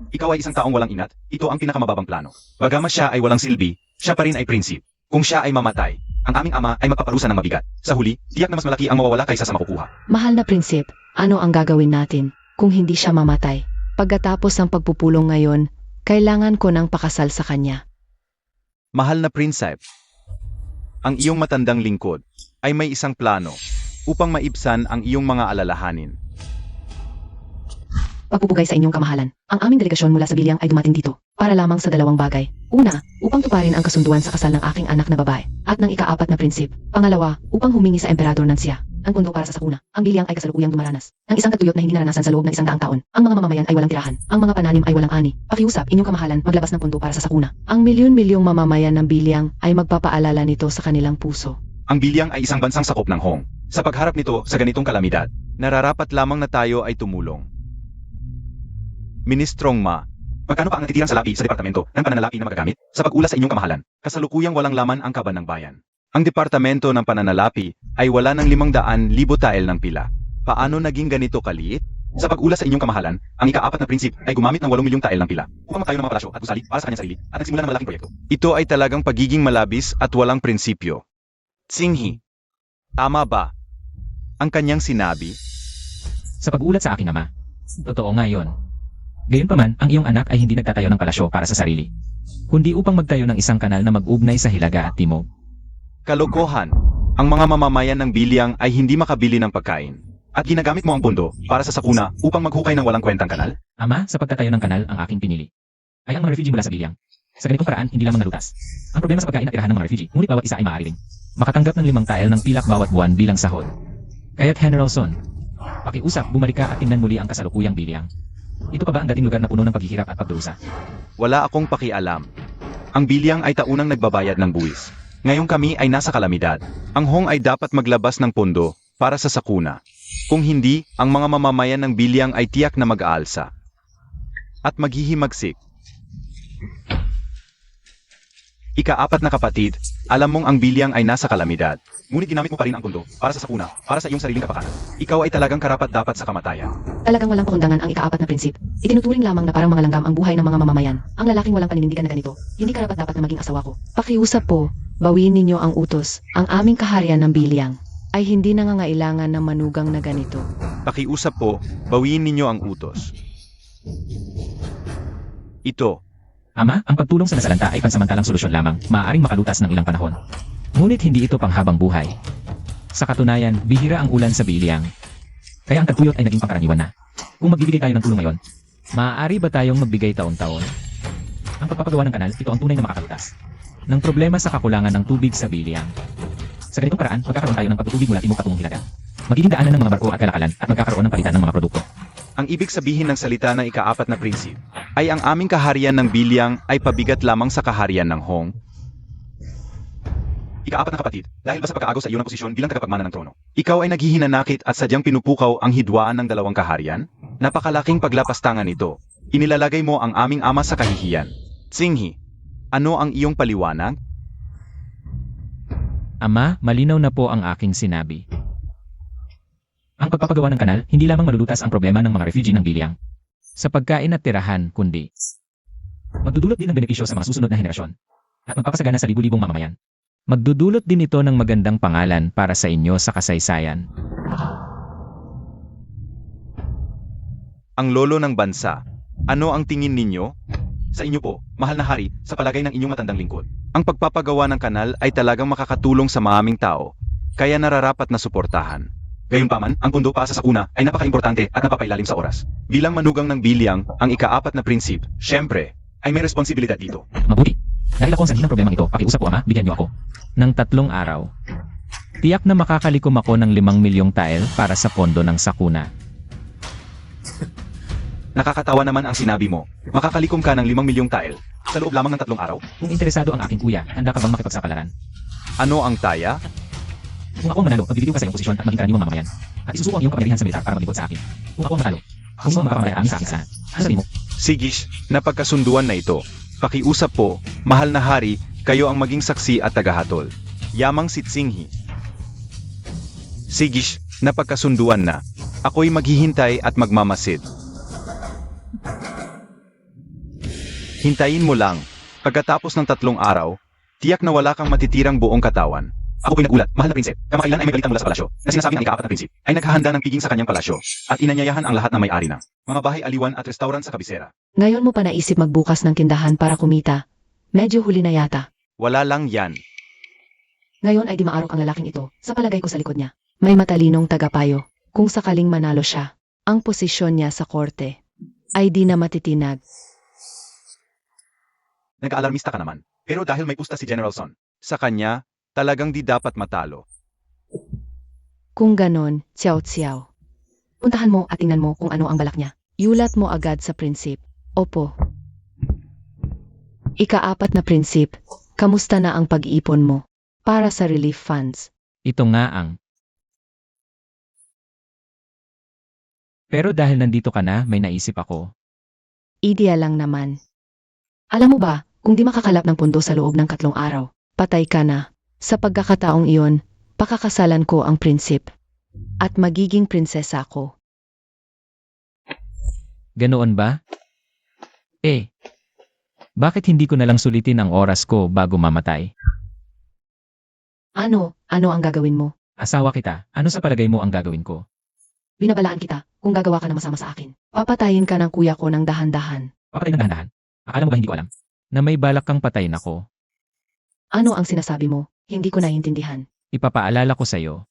Ikaw ay isang taong walang ingat, ito ang pinakamababang plano. Bagamas siya ay walang silbi, siya pa rin ay prinsip. Kung siya ay mamatay, ang aming ama ay magpaparusa ng mabigat. Sa huli, tiyak na mas malaki ang mawawala kaysa sa makukuha. Mahal na prinsip, ano ang gagawin natin kung hindi siya mamatay? Pagkatapos ng pagpupulong ngayon, kailangan ko ng pakasal sa kanya. Mahal na Prinsep, ang iyong matandang lingkod ay may isang plano upang maibsan ang iyong mga alalahanin. Pagpupugay sa inyong kamahalan. Ang aming delegasyon mula sa Bilyang ay dumating dito para lamang sa 2 bagay. Una, upang tuparin ang kasunduan sa kasal ng aking anak na babae at ng ika-4 na prinsip. Pangalawa, upang humingi sa emperador ng siya ang pundo para sa sakuna. Ang Bilyang ay kasalukuyang dumaranas ng isang katuyot na hindi naranasan sa loob ng 100 taon. Ang mga mamamayan ay walang tirahan. Ang mga pananim ay walang ani. Pakiusap, inyong kamahalan, maglabas ng pundo para sa sakuna. Ang milyon-milyong mamamayan ng Bilyang ay magpapaalala nito sa kanilang puso. Ang Bilyang ay isang bansang sakop ng Hong. Sa pagharap nito sa ganitong kalamidad, nararapat lamang na tayo ay tumulong. Ministrong Ma, magkano pa ang natitirang salapi sa departamento ng pananalapi na magagamit sa pag-ulas sa inyong kamahalan? Kasalukuyang walang laman ang kaban ng bayan. Ang departamento ng pananalapi ay wala ng 500,000 tael ng pila. Paano naging ganito kaliit? Sa pag-ulas sa inyong kamahalan, ang ika-4 na prinsip ay gumamit ng 8 milyong tael ng pila upang magtayo ng mga palasyo at gusali para sa kanyang sarili at nagsimula ng malaking proyekto. Ito ay talagang pagiging malabis at walang prinsipyo. Tsinghi, tama ba ang kanyang sinabi? Sa pag-ulat sa aking ama. Totoo nga yun. Gayunpaman, ang iyong anak ay hindi nagtatayo ng palasyo para sa sarili, kundi upang magtayo ng isang kanal na mag-ugnay sa hilaga at timog. Kalokohan. Ang mga mamamayan ng Bilyang ay hindi makabili ng pagkain. At ginagamit mo ang pondo para sa sakuna upang maghukay ng walang kwentang kanal? Ama, sa pagtatayo ng kanal ang aking pinili ay ang mga refugee mula sa Bilyang. Sa ganitong paraan, hindi lamang nalutas ang problema sa pagkain at tirahan ng mga refugee, ngunit bawat isa ay maaari ring makatanggap ng 5 tael ng pilak bawat buwan bilang sahod. Kaya't General Son, pakiusap, bumalik ka at tingnan muli ang kasalukuyang Bilyang. Ito pa ba ang dating lugar na puno ng paghihirap at pagdurusa? Wala akong pakialam. Ang Bilyang ay taunang nagbabayad ng buwis. Ngayong kami ay nasa kalamidad. Ang Hong ay dapat maglabas ng pondo para sa sakuna. Kung hindi, ang mga mamamayan ng Bilyang ay tiyak na mag-aalsa at maghihimagsik. Ika-4 na kapatid, alam mong ang Bilyang ay nasa kalamidad. Ngunit ginamit mo pa rin ang pondo para sa sakuna, para sa iyong sariling kapakanan. Ikaw ay talagang karapat-dapat sa kamatayan. Talagang walang pakundangan ang ika-4 na prinsip. Itinuturing lamang na parang mga langgam ang buhay ng mga mamamayan. Ang lalaking walang paninindigan na ganito, hindi karapat-dapat na maging asawa ko. Pakiusap po, bawiin ninyo ang utos. Ang aming kaharian ng Bilyang ay hindi nangangailangan ng manugang na ganito. Pakiusap po, bawiin ninyo ang utos. Ito, Ama, ang pagtulong sa nasalanta ay pansamantalang solusyon lamang, maaaring makalutas ng ilang panahon. Ngunit hindi ito panghabang buhay. Sa katunayan, bihira ang ulan sa Biliang. Kaya ang tagtuyot ay naging pangkaraniwan na. Kung magbibigay tayo ng tulong ngayon, maaari ba tayong magbigay taon-taon? Ang pagpapagawa ng kanal, ito ang tunay na makakalutas ng problema sa kakulangan ng tubig sa Biliang. Sa ganitong paraan, magkakaroon tayo ng pagtutubig mula timog patungong hilaga. Magiging daanan ng mga barko at kalakalan at magkakaroon ng palitan ng mga produkto. ang ibig sabihin ng salita ng ika-4 na prinsip, ay ang aming kaharian ng Biliang ay pabigat lamang sa kaharian ng Hong. Ika-4 na kapatid, dahil ba sa pagkaagaw sa iyong posisyon bilang tagapagmana ng trono, ikaw ay naghihinanakit at sadyang pinupukaw ang hidwaan ng dalawang kaharian? Napakalaking paglapastangan ito. Inilalagay mo ang aming ama sa kahihiyan. Tsinghi, ano ang iyong paliwanag? Ama, malinaw na po ang aking sinabi. Ang pagpapagawa ng kanal, hindi lamang malulutas ang problema ng mga refugee ng Biliang sa pagkain at tirahan, kundi magdudulot din ng benepisyo sa mga susunod na henerasyon at magpapasagana sa libu-libong mamamayan. Magdudulot din ito ng magandang pangalan para sa inyo sa kasaysayan. Ang lolo ng bansa. Ano ang tingin ninyo? Sa inyo po, mahal na hari, sa palagay ng inyong matandang lingkod. Ang pagpapagawa ng kanal ay talagang makakatulong sa maaming tao, kaya nararapat na suportahan. Gayunpaman, ang pundo para sa sakuna ay napaka-importante at napapailalim sa oras. Bilang manugang ng Biliang, ang ika-4 na prinsip, syempre, ay may responsibilidad dito. Mabuti. Dahil ako ang sanhi ng problemang ito, pakiusap po ama, bigyan niyo ako ng 3 araw. Tiyak na makakalikom ako ng 5 milyong tael para sa pondo ng sakuna. Nakakatawa naman ang sinabi mo. Makakalikom ka ng 5 milyong tael sa loob lamang ng 3 araw. Kung interesado ang aking kuya, handa ka bang makipagsapalaran? Ano ang taya? Kung ako ang manalo, magbibitiw ka sa iyong posisyon at maging karaniwang mamamayan. At isusuko ang iyong kapangyarihan sa militar para maglingkod sa akin. Kung ako ang manalo, ako ang makapamaya amin sa aking sana. Ano sabi mo? Sigish, napagkasunduan na ito. Pakiusap po, mahal na hari, kayo ang maging saksi at tagahatol. Yamang si Tsinghi. Sigish, napagkasunduan na. Ako'y maghihintay at magmamasid. Hintayin mo lang. Pagkatapos ng 3 araw, tiyak na wala kang matitirang buong katawan. Ako po'y nagulat, mahal na prinsip, kamakailan ay may balitang mula sa palasyo, na sinasabing ang ika-4 na prinsip ay naghahanda ng piging sa kanyang palasyo, at inanyayahan ang lahat ng may-ari ng mga bahay aliwan at restaurant sa kabisera. Ngayon mo pa naisip magbukas ng tindahan para kumita. Medyo huli na yata. Wala lang yan. Ngayon ay di maarok ang lalaking ito, sa palagay ko sa likod niya. May matalinong tagapayo. Kung sakaling manalo siya, ang posisyon niya sa korte ay di na matitinag. Nag-aalarmista ka naman, pero dahil may pusta si General Son, sa kanya, talagang di dapat matalo. Kung ganon, tsiyaw-tsiyaw. Puntahan mo at tingnan mo kung ano ang balak niya. Yulat mo agad sa prinsip. Opo. Ika-4 na prinsip, kamusta na ang pag-iipon mo para sa relief funds? Ito nga ang. Pero dahil nandito ka na, may naisip ako. Ideya lang naman. Alam mo ba, kung di makakalap ng pundo sa loob ng 3 araw, patay ka na. Sa pagkakataong iyon, pakakasalan ko ang prinsip. At magiging prinsesa ko. Ganoon ba? Bakit hindi ko nalang sulitin ang oras ko bago mamatay? Ano ang gagawin mo? Asawa kita, ano sa palagay mo ang gagawin ko? Binabalaan kita kung gagawa ka na masama sa akin. Papatayin ka ng kuya ko ng dahan-dahan. Papatay ng dahan-dahan? Akala mo ba hindi ko alam? Na may balak kang patayin ako. Ano ang sinasabi mo? Hindi ko naiintindihan. Ipapaalala ko sa'yo.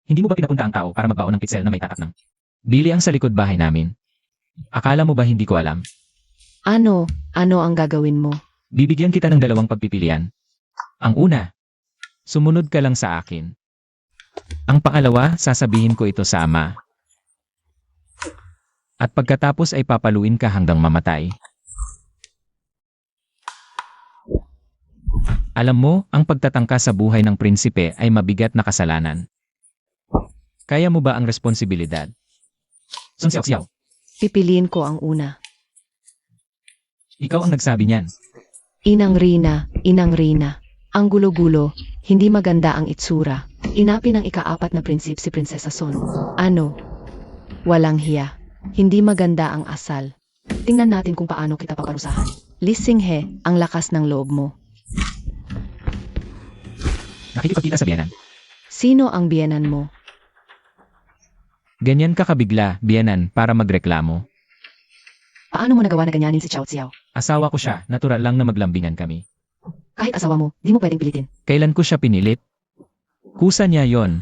Hindi mo ba pinapunta ang tao para magbaon ng pitsel na may tatak ng bili ang sa likod bahay namin? Akala mo ba hindi ko alam? Ano ang gagawin mo? Bibigyan kita ng 2 pagpipilian. Ang una, sumunod ka lang sa akin. Ang pangalawa, sasabihin ko ito sa ama. At pagkatapos ay papaluin ka hanggang mamatay. Alam mo, ang pagtatangka sa buhay ng prinsipe ay mabigat na kasalanan. Kaya mo ba ang responsibilidad? Sun Xiao. Pipiliin ko ang una. Ikaw ang nagsabi niyan. Inang Rina. Ang gulo-gulo, hindi maganda ang itsura. Inapi ng ika-4 na prinsip si Prinsesa Son. Ano? Walang hiya. Hindi maganda ang asal. Tingnan natin kung paano kita paparusahan. Lisinghe, ang lakas ng loob mo. Nakikipagkita sa biyanan. Sino ang biyenan mo? Ganyan ka kabigla, biyanan, para magreklamo. Paano mo nagawa na ganyanin si Chow Xiao? Asawa ko siya, natural lang na maglambingan kami. Kahit asawa mo, di mo pwedeng pilitin. Kailan ko siya pinilit? Kusa niya yon.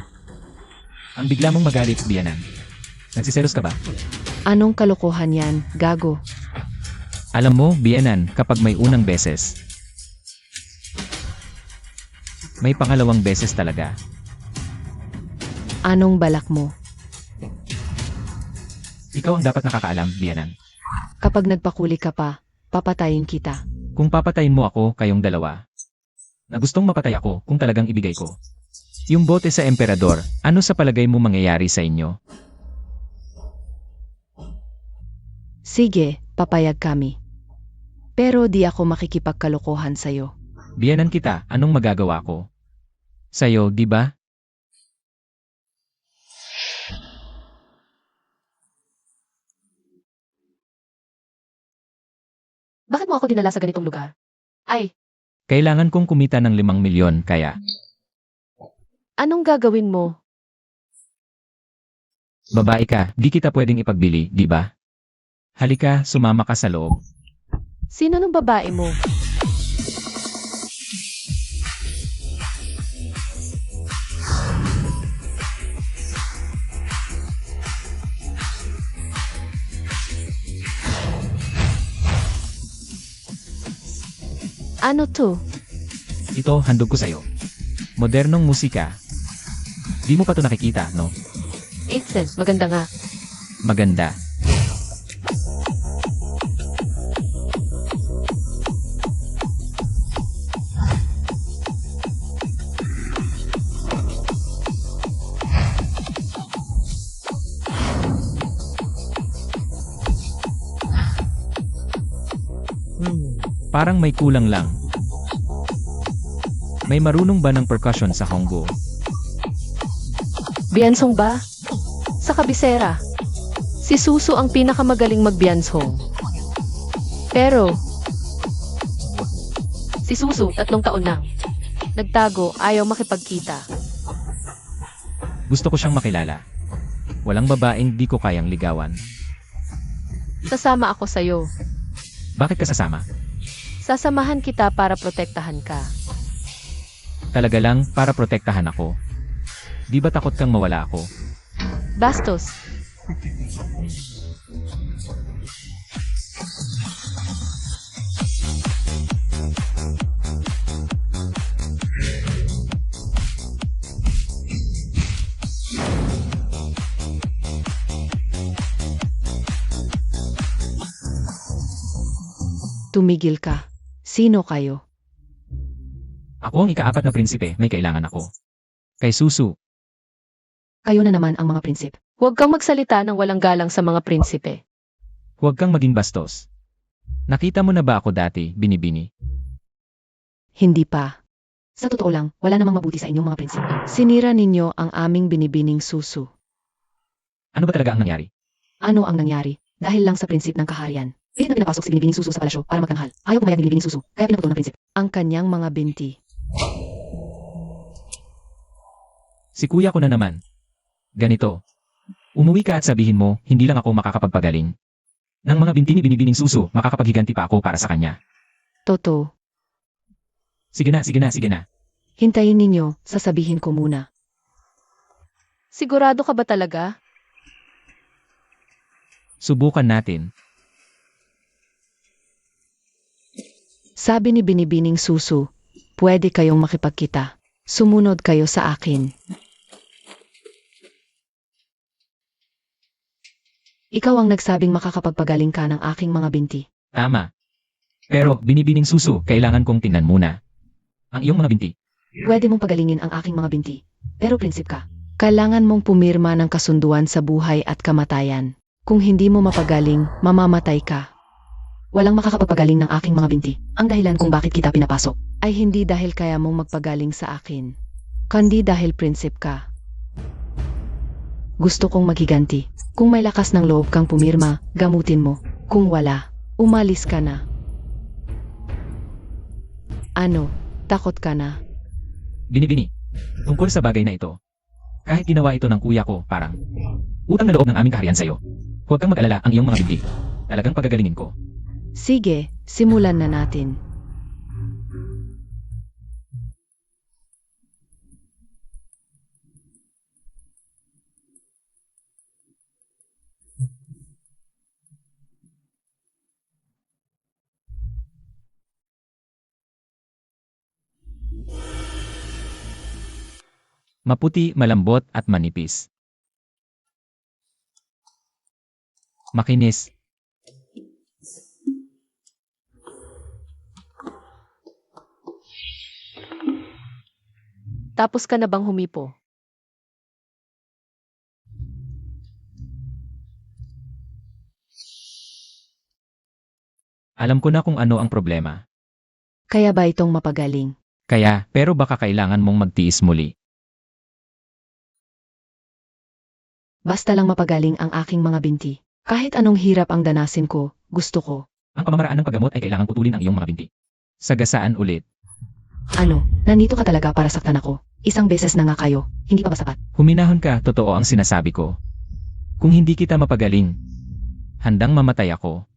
Ang bigla mong magalit, biyanan. Nagsiselos ka ba? Anong kalokohan yan, gago? Alam mo, biyanan, kapag may unang beses, may pangalawang beses talaga. Anong balak mo? Ikaw ang dapat nakakaalam, biyanan. Kapag nagpakuli ka pa, papatayin kita. Kung papatayin mo ako, kayong dalawa, na gustong mapatay ako kung talagang ibigay ko yung bote sa emperador, ano sa palagay mo mangyayari sa inyo? Sige, papayag kami. Pero di ako makikipagkalokohan sa'yo. Biyanan kita, anong magagawa ko? Sa'yo, di ba? Bakit mo ako dinala sa ganitong lugar? Ay, Kailangan kong kumita ng 5 milyon, kaya Anong gagawin mo? babae ka, di kita pwedeng ipagbili, di ba? Halika, sumama ka sa loob. Sino nung babae mo? Ano to? Ito, handog ko sa'yo. Modernong musika. Di mo pa to nakikita, no? 8 cents, maganda nga. Maganda. Parang may kulang lang. May marunong ba ng percussion sa Honggo? Biyansong ba? Sa kabisera. Si Susu ang pinakamagaling magbiyanshong. Pero, Si Susu, 3 taon na. nagtago, ayaw makipagkita. Gusto ko siyang makilala. Walang babaeng di ko kayang ligawan. Sasama ako sa'yo. Bakit ka sasama? Sasamahan kita para protektahan ka. Talaga lang para protektahan ako. Di ba takot kang mawala ako? Bastos. Tumigil ka. Sino kayo? Ako ang ika-4 na prinsipe, may kailangan ako. Kay Susu, Kayo na naman ang mga prinsip. Huwag kang magsalita ng walang galang sa mga prinsipe. huwag kang maging bastos. Nakita mo na ba ako dati, binibini? Hindi pa. Sa totoo lang, wala namang mabuti sa inyong mga prinsip. Sinira ninyo ang aming binibining Susu. Ano ba talaga ang nangyari? Ano ang nangyari? Dahil lang sa prinsip ng kaharian. Pilit na pinapasok si Binibining Susu sa palasyo para magtanghal. Ayaw pumayag ni Binibining Susu, kaya pinaputol ng prinsip. Ang kanyang mga binti. Si kuya ko na naman. Ganito. Umuwi ka at sabihin mo, hindi lang ako makakapagpagaling. Nang mga binti ni binibining Susu, makakapaghiganti pa ako para sa kanya. Toto, Sige na, sige na, sige na. hintayin ninyo, sasabihin ko muna. Sigurado ka ba talaga? Subukan natin. Sabi ni Binibining Susu, pwede kayong makipagkita. Sumunod kayo sa akin. Ikaw ang nagsabing makakapagpagaling ka ng aking mga binti. Tama. Pero, binibining Susu, kailangan kong tingnan muna. Ang iyong mga binti. Pwede mong pagalingin ang aking mga binti. Pero prinsip ka. Kailangan mong pumirma ng kasunduan sa buhay at kamatayan. Kung hindi mo mapagaling, mamamatay ka. Walang makakapagpagaling ng aking mga binti. Ang dahilan kung bakit kita pinapasok. Ay hindi dahil kaya mong magpagaling sa akin. Kundi dahil prinsip ka. Gusto kong maghiganti. Kung may lakas ng loob kang pumirma, gamutin mo. Kung wala, umalis ka na. Ano, takot ka na? Binibini. Tungkol sa bagay na ito. Kahit ginawa ito ng kuya ko, parang utang na loob ng aming kaharian sa'yo. Huwag kang mag-alala ang iyong mga bibig. Talagang pagagalingin ko. Sige, simulan na natin. Maputi, malambot at manipis. Makinis. Tapos ka na bang humipo? Alam ko na kung ano ang problema. Kaya ba itong mapagaling? Kaya, pero baka kailangan mong magtiis muli. Basta lang mapagaling ang aking mga binti. Kahit anong hirap ang danasin ko, gusto ko. Ang pamamaraan ng paggamot ay kailangang putulin ang iyong mga binti. Sagasaan ulit. Ano, nandito ka talaga para saktan ako. Isang beses na nga kayo, hindi pa ba sapat? Huminahon ka, totoo ang sinasabi ko. Kung hindi kita mapagaling, handang mamatay ako.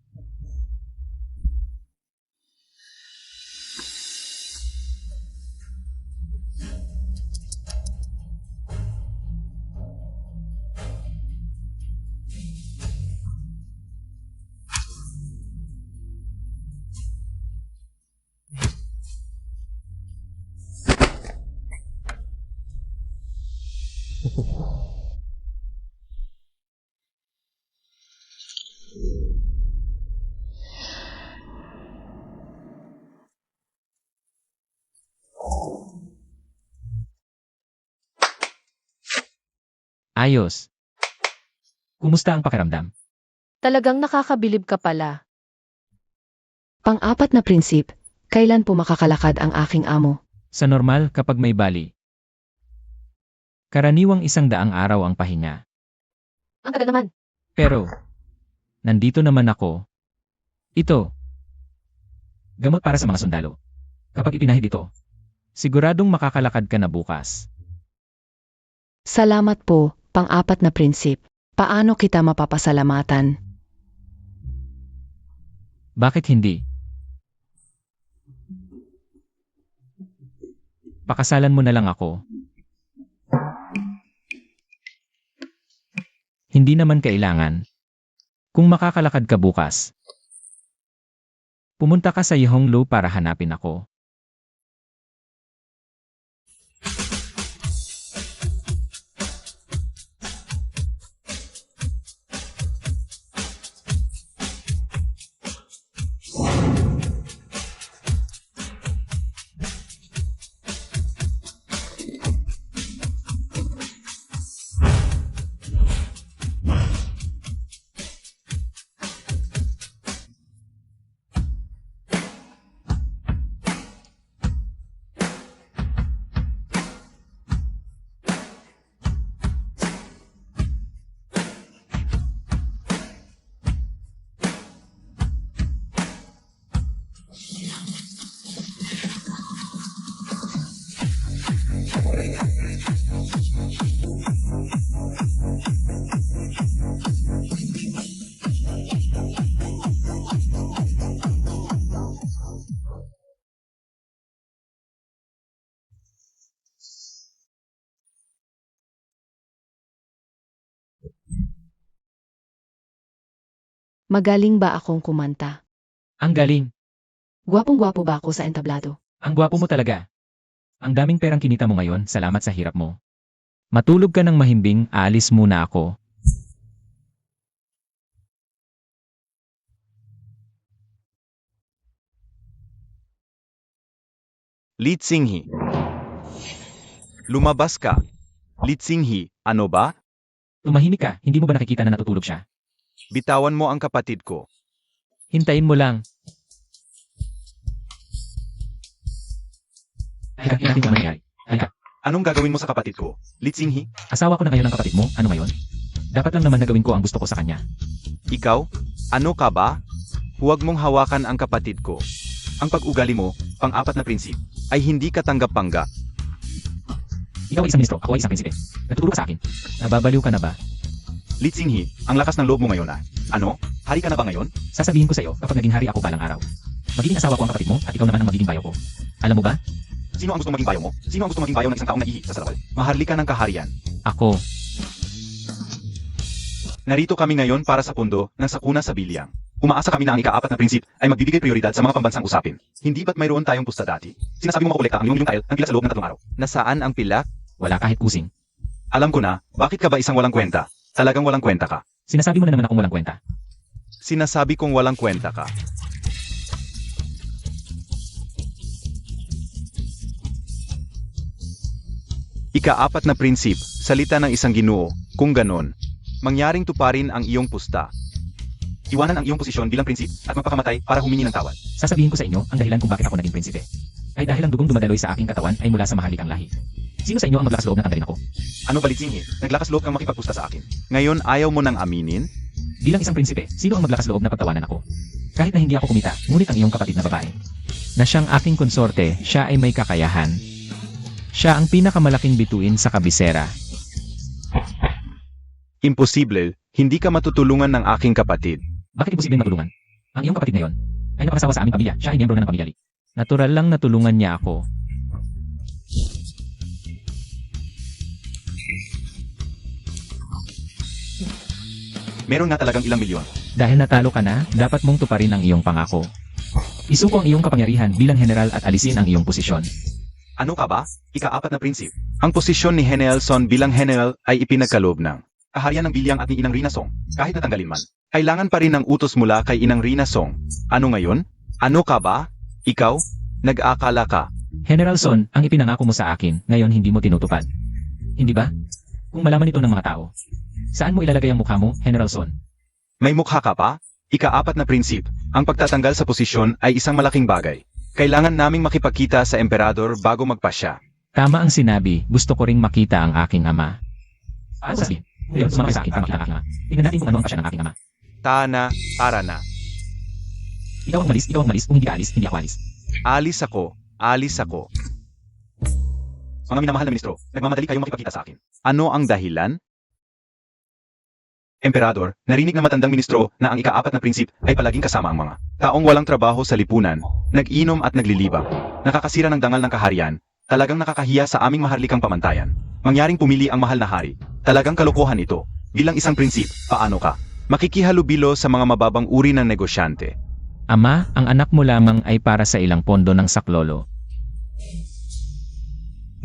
Ayos. Kumusta ang pakiramdam? Talagang nakakabilib ka pala. Pang-apat na prinsip, kailan po makakalakad ang aking amo? Sa normal kapag may bali. Karaniwang 100 araw ang pahinga. Ang tagal naman. Pero, nandito naman ako. Ito. Gamot para sa mga sundalo. Kapag ipinahid ito, siguradong makakalakad ka na bukas. Salamat po, pang-apat na prinsip. Paano kita mapapasalamatan? Bakit hindi? Pakasalan mo na lang ako. Hindi naman kailangan. Kung makakalakad ka bukas, pumunta ka sa Yehonglu para hanapin ako. Magaling ba akong kumanta? Ang galing. Gwapong-gwapo ba ako sa entablado? Ang gwapo mo talaga. Ang daming perang kinita mo ngayon, salamat sa hirap mo. Matulog ka ng mahimbing, aalis muna ako. Li Tsinghi. Lumabas ka. Li Tsinghi, ano ba? Tumahimik ka, hindi mo ba nakikita na natutulog siya? Bitawan mo ang kapatid ko. Hintayin mo lang. Halika, tingnan natin kung ano nangyari. Halika, Anong gagawin mo sa kapatid ko? Li Tsinghi, asawa ko na ngayon ang kapatid mo, ano ngayon? Dapat lang naman na gawin ko ang gusto ko sa kanya. ikaw? Ano ka ba? Huwag mong hawakan ang kapatid ko. Ang pag-ugali mo, pang-apat na prinsip, ay hindi katanggap-panggap. Ikaw ay isang ministro, ako ay isang prinsipe. Natuturo ka sa akin. Nababaliw ka na ba? Li Xinghe, ang lakas ng loob mo ngayon ah. Ano? Hari ka na ba ngayon? Sasabihin ko sa iyo kapag naging hari ako balang araw. Magiging asawa ko ang kapatid mo at ikaw naman ang magiging bayo ko. Alam mo ba? Sino ang gusto maging bayo mo? Sino ang gusto maging bayo ng isang taong naihi sa sarabal? Maharlika ng kaharian. Ako. Narito kami ngayon para sa pundo ng sakuna sa bilyang. Umaasa kami na ang ika-4 na prinsip ay magbibigay prioridad sa mga pambansang usapin. Hindi ba't mayroon tayong pusta dati? Sinasabi mo makolekta ang iyong tile ng pila sa loob ng 3 araw. Nasaan ang pilak? Wala kahit kusing. Alam ko na, bakit ka ba isang walang kwenta? Talagang walang kwenta ka. Sinasabi mo na naman akong walang kwenta. Sinasabi kong walang kwenta ka. Ika-4 na prinsip, salita ng isang ginoo, kung ganon, mangyaring tuparin ang iyong pusta. Iwanan ang iyong posisyon bilang prinsip at magpakamatay para humingi ng tawad. Sasabihin ko sa inyo ang dahilan kung bakit ako naging prinsipe. Ay dahil ang dugong dumadaloy sa aking katawan ay mula sa maharlikang lahi. Sino sa inyo ang maglakas loob na tanggalin ako? Ano ba Li Xinghe? Naglakas loob kang makipagpusta sa akin. Ngayon ayaw mo nang aminin? Bilang isang prinsipe, sino ang maglakas loob na pagtawanan ako? Kahit na hindi ako kumita, ngunit ang iyong kapatid na babae. Na siyang aking konsorte, siya ay may kakayahan. Siya ang pinakamalaking bituin sa kabisera. Imposible, hindi ka matutulungan ng aking kapatid. Bakit imposibleng matulungan? Ang iyong kapatid ngayon ay napakasawa sa aming pamilya. Siya ay miyembro na ng pamilya Li. Natural lang natulungan niya ako. Meron nga talagang ilang milyon. Dahil natalo ka na, dapat mong tuparin ang iyong pangako. Isuko ang iyong kapangyarihan bilang general at alisin ang iyong posisyon. Ano ka ba? Ika-4 na prinsip. Ang posisyon ni General Son bilang general ay ipinagkaloob ng kaharian ng bilyang at ni Inang Rina Song. Kahit natanggalin man, kailangan pa rin ng utos mula kay Inang Rina Song. Ano ngayon? Ano ka ba? Ikaw? Nag-aakala ka? General Son, ang ipinangako mo sa akin, ngayon hindi mo tinutupad. Hindi ba? Kung malaman ito ng mga tao, saan mo ilalagay ang mukha mo, General Son? May mukha ka pa? Ika-4 na prinsip. Ang pagtatanggal sa posisyon ay isang malaking bagay. Kailangan naming makipagkita sa emperador bago magpasya. Tama ang sinabi, gusto ko ring makita ang aking ama. Ano sabihin? Ngayon, sumama sa akin para makita ang aking ama. Tingnan natin kung ano ang pasya ng aking ama. Tara na. Ikaw ang malis, kung hindi ka alis, hindi ako alis. Alis ako. Mga minamahal na ministro, nagmamadali kayong makipagkita sa akin. Ano ang dahilan? Emperador, narinig ng matandang ministro na ang ika-4 na prinsip ay palaging kasama ang mga taong walang trabaho sa lipunan, nag-inom at naglilibang, nakakasira ng dangal ng kaharian, talagang nakakahiya sa aming maharlikang pamantayan. Mangyaring pumili ang mahal na hari, talagang kalokohan ito. Bilang isang prinsip, paano ka? Makikihalubilo sa mga mababang uri ng negosyante. Ama, ang anak mo lamang ay para sa ilang pondo ng saklolo.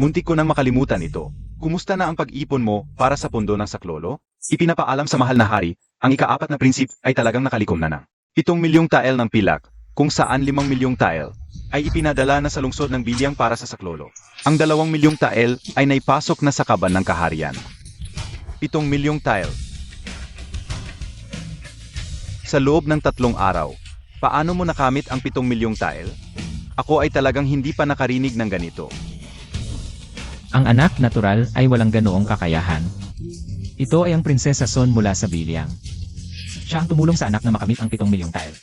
Muntik ko nang makalimutan ito. Kumusta na ang pag-ipon mo para sa pondo ng saklolo? Ipinapaalam sa mahal na hari, ang ika-4 na prinsip ay talagang nakalikom na ng 7 milyong tael ng pilak, kung saan 5 milyong tael ay ipinadala na sa lungsod ng bilyang para sa saklolo. Ang 2 milyong tael ay naipasok na sa kaban ng kaharian. 7 milyong tael. Sa loob ng 3 araw, paano mo nakamit ang 7 milyong tael? Ako ay talagang hindi pa nakarinig ng ganito. Ang anak natural ay walang ganoong kakayahan. Ito ay ang Prinsesa Son mula sa bilyang. Siya ang tumulong sa anak na makamit ang 7 milyong tael.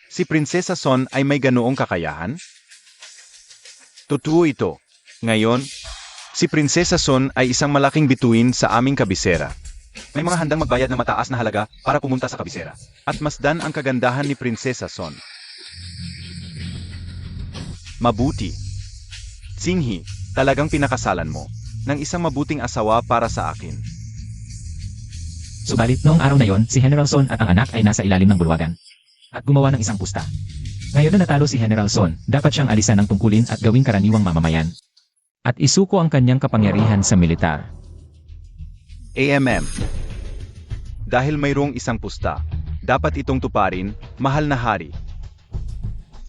Si Prinsesa Son ay may ganoong kakayahan? Totoo ito. Ngayon, si Prinsesa Son ay isang malaking bituin sa aming kabisera. May mga handang magbayad ng mataas na halaga para pumunta sa kabisera. At masdan ang kagandahan ni Prinsesa Son. Mabuti. Xinghe, talagang pinakasalan mo ng isang mabuting asawa para sa akin. Subalit noong araw na yon, si General Son at ang anak ay nasa ilalim ng bulwagan at gumawa ng isang pusta. Ngayon na natalo si General Son, dapat siyang alisan ng tungkulin at gawing karaniwang mamamayan. At isuko ang kanyang kapangyarihan sa militar. AMM. Dahil mayroong isang pusta, dapat itong tuparin, mahal na hari.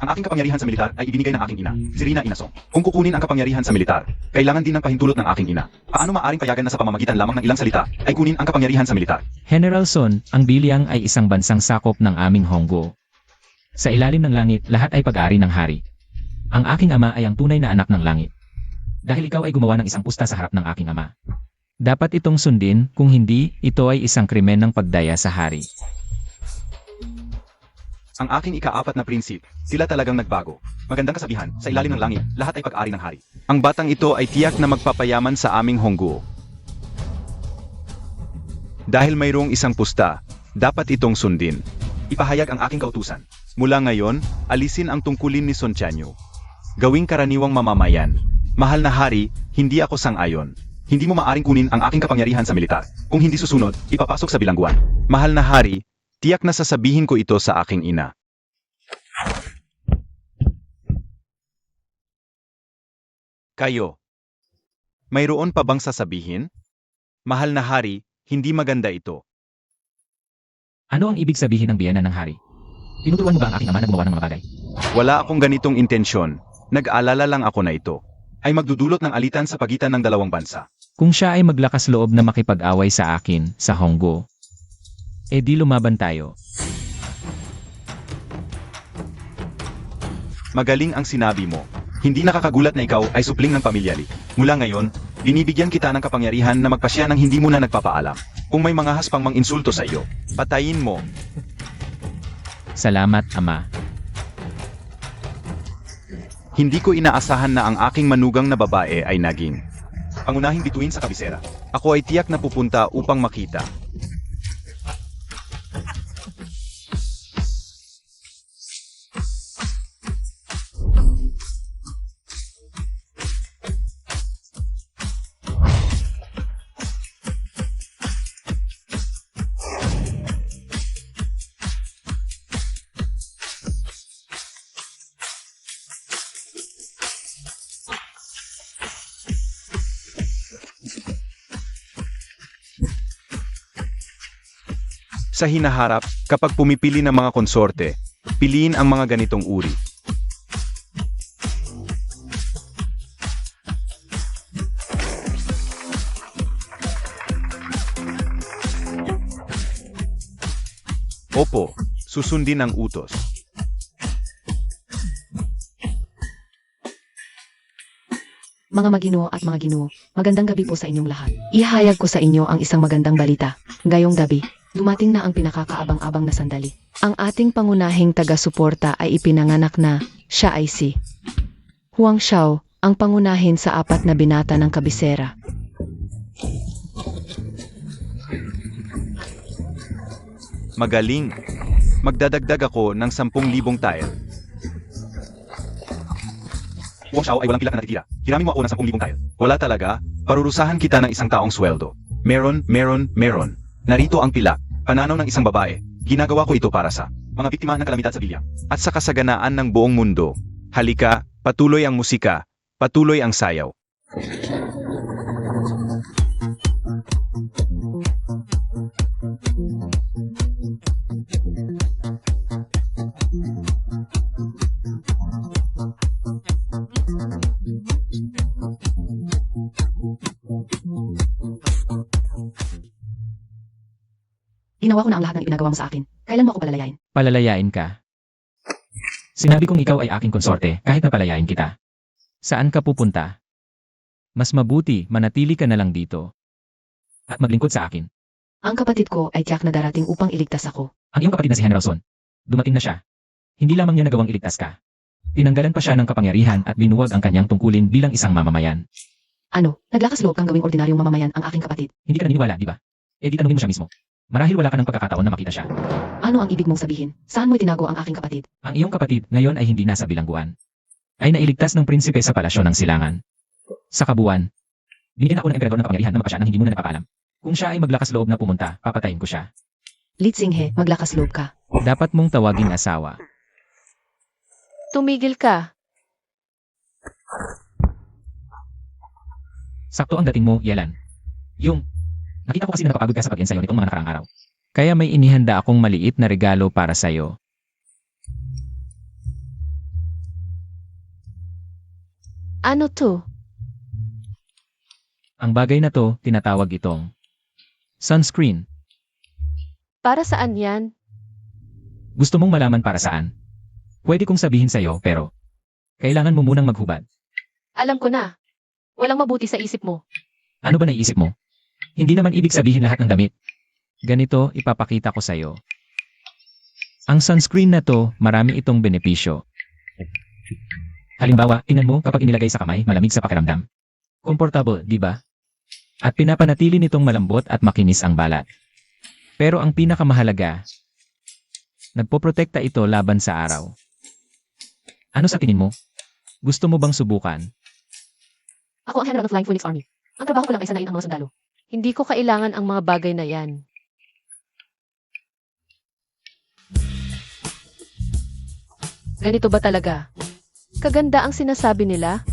Ang aking kapangyarihan sa militar ay ibinigay ng aking ina, si Rina Inasong. Kung kukunin ang kapangyarihan sa militar, kailangan din ng pahintulot ng aking ina. Paano maaring payagan na sa pamamagitan lamang ng ilang salita ay kunin ang kapangyarihan sa militar? General Son, ang bilyang ay isang bansang sakop ng aming Honggo. Sa ilalim ng langit, lahat ay pag-aari ng hari. Ang aking ama ay ang tunay na anak ng langit. Dahil ikaw ay gumawa ng isang pusta sa harap ng aking ama. Dapat itong sundin, kung hindi, ito ay isang krimen ng pagdaya sa hari. Ang aking ika-4 na prinsip, sila talagang nagbago. Magandang kasabihan, sa ilalim ng langit, lahat ay pag-ari ng hari. Ang batang ito ay tiyak na magpapayaman sa aming Hongguo. Dahil mayroong isang pusta, dapat itong sundin. Ipahayag ang aking kautusan. Mula ngayon, alisin ang tungkulin ni Sun Tianyu. Gawing karaniwang mamamayan. Mahal na hari, hindi ako sang-ayon. Hindi mo maaring kunin ang aking kapangyarihan sa militar. Kung hindi susunod, ipapasok sa bilangguan. Mahal na hari, tiyak na sasabihin ko ito sa aking ina. Kayo. Mayroon pa bang sasabihin? Mahal na hari, hindi maganda ito. Ano ang ibig sabihin ng biyena ng hari? Tinuturuan mo ba ang aking ama na gumawa ng mga bagay? Wala akong ganitong intensyon. Nag-alala lang ako na ito ay magdudulot ng alitan sa pagitan ng dalawang bansa. Kung siya ay maglakas loob na makipag-away sa akin, sa Hongguo, eh di lumaban tayo. Magaling ang sinabi mo. Hindi nakakagulat na ikaw ay supling ng pamilya Li. Mula ngayon, binibigyan kita ng kapangyarihan na magpasya ng hindi mo na nagpapaalam. Kung may mga haspang mang-insulto sa iyo, patayin mo. Salamat, Ama. Hindi ko inaasahan na ang aking manugang na babae ay naging pangunahing bituin sa kabisera. Ako ay tiyak na pupunta upang makita. Sa hinaharap, kapag pumipili ng mga konsorte, piliin ang mga ganitong uri. Opo, susundin ang utos. Mga maginoo at mga ginoo, magandang gabi po sa inyong lahat. Ihayag ko sa inyo ang isang magandang balita. Ngayong gabi, dumating na ang pinakakaabang-abang na sandali. Ang ating pangunahing taga-suporta ay ipinanganak na siya ay si Huang Xiao, ang pangunahin sa 4 na binata ng kabisera. Magaling. Magdadagdag ako ng 10,000 tile. Huang Xiao ay walang pilak na natitira. Hiramin mo ako ng 10,000 tile. Wala talaga, parurusahan kita ng isang taong sweldo. Meron. Narito ang pilak, pananaw ng isang babae. Ginagawa ko ito para sa mga biktima ng kalamidad sa bilyang. At sa kasaganaan ng buong mundo. Halika, patuloy ang musika, patuloy ang sayaw. Ginawa ko na ang lahat ng ipinagawa mo sa akin. Kailan mo ako palalayain? Palalayain ka. Sinabi kong ikaw ay aking konsorte kahit na palayain kita. Saan ka pupunta? Mas mabuti manatili ka na lang dito. At maglingkod sa akin. Ang kapatid ko ay tiyak na darating upang iligtas ako. Ang iyong kapatid na si General Son. Dumating na siya. Hindi lamang niya nagawang iligtas ka. Tinanggalan pa siya ng kapangyarihan at binuwag ang kanyang tungkulin bilang isang mamamayan. Ano, naglakas loob kang gawing ordinaryong mamamayan ang aking kapatid. Hindi ka naniniwala, di ba? Eh di tanungin mo siya mismo. Marahil wala ka ng pagkakataon na makita siya. Ano ang ibig mong sabihin? Saan mo itinago ang aking kapatid? Ang iyong kapatid ngayon ay hindi nasa bilangguan. Ay nailigtas ng prinsipe sa palasyo ng silangan. Sa kabuuan, binigyan ako ng emperador ng kapangyarihan na magpasya ng hindi mo na napapaalam. Kung siya ay maglakas loob na pumunta, papatayin ko siya. Litsinghe, maglakas loob ka. Dapat mong tawaging asawa. Tumigil ka. Sakto ang dating mo, Yelan. Nakita ko kasi na napapagod ka sa pag-ensayo nitong mga nakaraang araw. Kaya may inihanda akong maliit na regalo para sa'yo. Ano to? Ang bagay na to, tinatawag itong sunscreen. Para saan yan? Gusto mong malaman para saan? Pwede kong sabihin sa'yo, pero kailangan mo munang maghubad. Alam ko na. Walang mabuti sa isip mo. Ano ba naiisip mo? Hindi naman ibig sabihin lahat ng damit. Ganito, ipapakita ko sa'yo. Ang sunscreen na to, marami itong benepisyo. Halimbawa, tingnan mo kapag inilagay sa kamay, malamig sa pakiramdam. Comfortable, di ba? At pinapanatili nitong malambot at makinis ang balat. Pero ang pinakamahalaga, nagpoprotekta ito laban sa araw. Ano sa tingin mo? Gusto mo bang subukan? Ako ang general ng Flying Phoenix Army. Ang trabaho ko lang ay sanayin ang mga sundalo. Hindi ko kailangan ang mga bagay na yan. Ganito ba talaga? Kaganda ang sinasabi nila?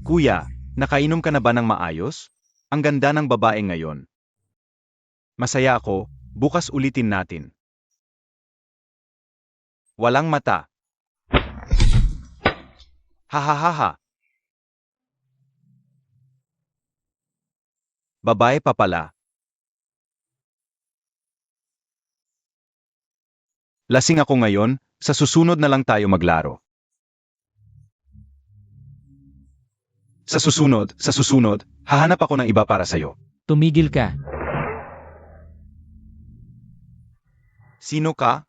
Kuya, nakainom ka na ba ng maayos? Ang ganda ng babae ngayon. Masaya ako, bukas ulitin natin. Walang mata. Hahaha. Babae pa pala. Lasing ako ngayon, sa susunod na lang tayo maglaro. Sa susunod, hahanap ako ng iba para sa'yo. Tumigil ka. Sino ka?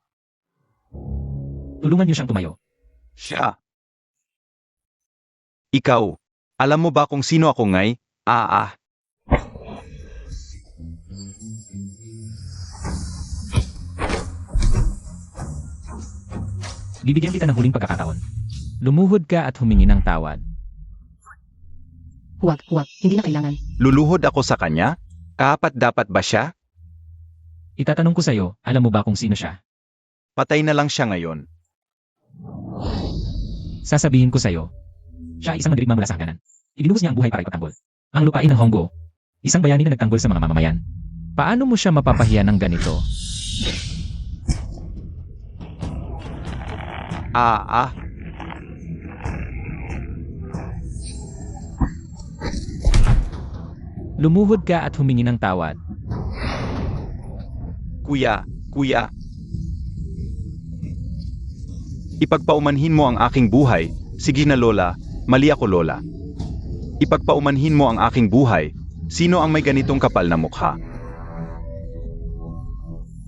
Tulungan niyo siyang tumayo. Siya. Ikaw. Alam mo ba kung sino ako ngay? Bibigyan kita ng huling pagkakataon. Lumuhod ka at humingi ng tawad. Huwag, hindi na kailangan. Luluhod ako sa kanya? Kaapat dapat ba siya? Itatanong ko sa'yo, alam mo ba kung sino siya? Patay na lang siya ngayon. Sasabihin ko sa'yo, siya ay isang mandirigma mula sa hangganan. Ibinuhos niya ang buhay para ipagtanggol. Ang lupain ng Honggo, isang bayani na nagtanggol sa mga mamamayan. Paano mo siya mapapahiya ng ganito? Lumuhod ka at humingi ng tawad. Kuya. Ipagpaumanhin mo ang aking buhay. Sige na Lola, mali ako Lola. Ipagpaumanhin mo ang aking buhay. Sino ang may ganitong kapal na mukha?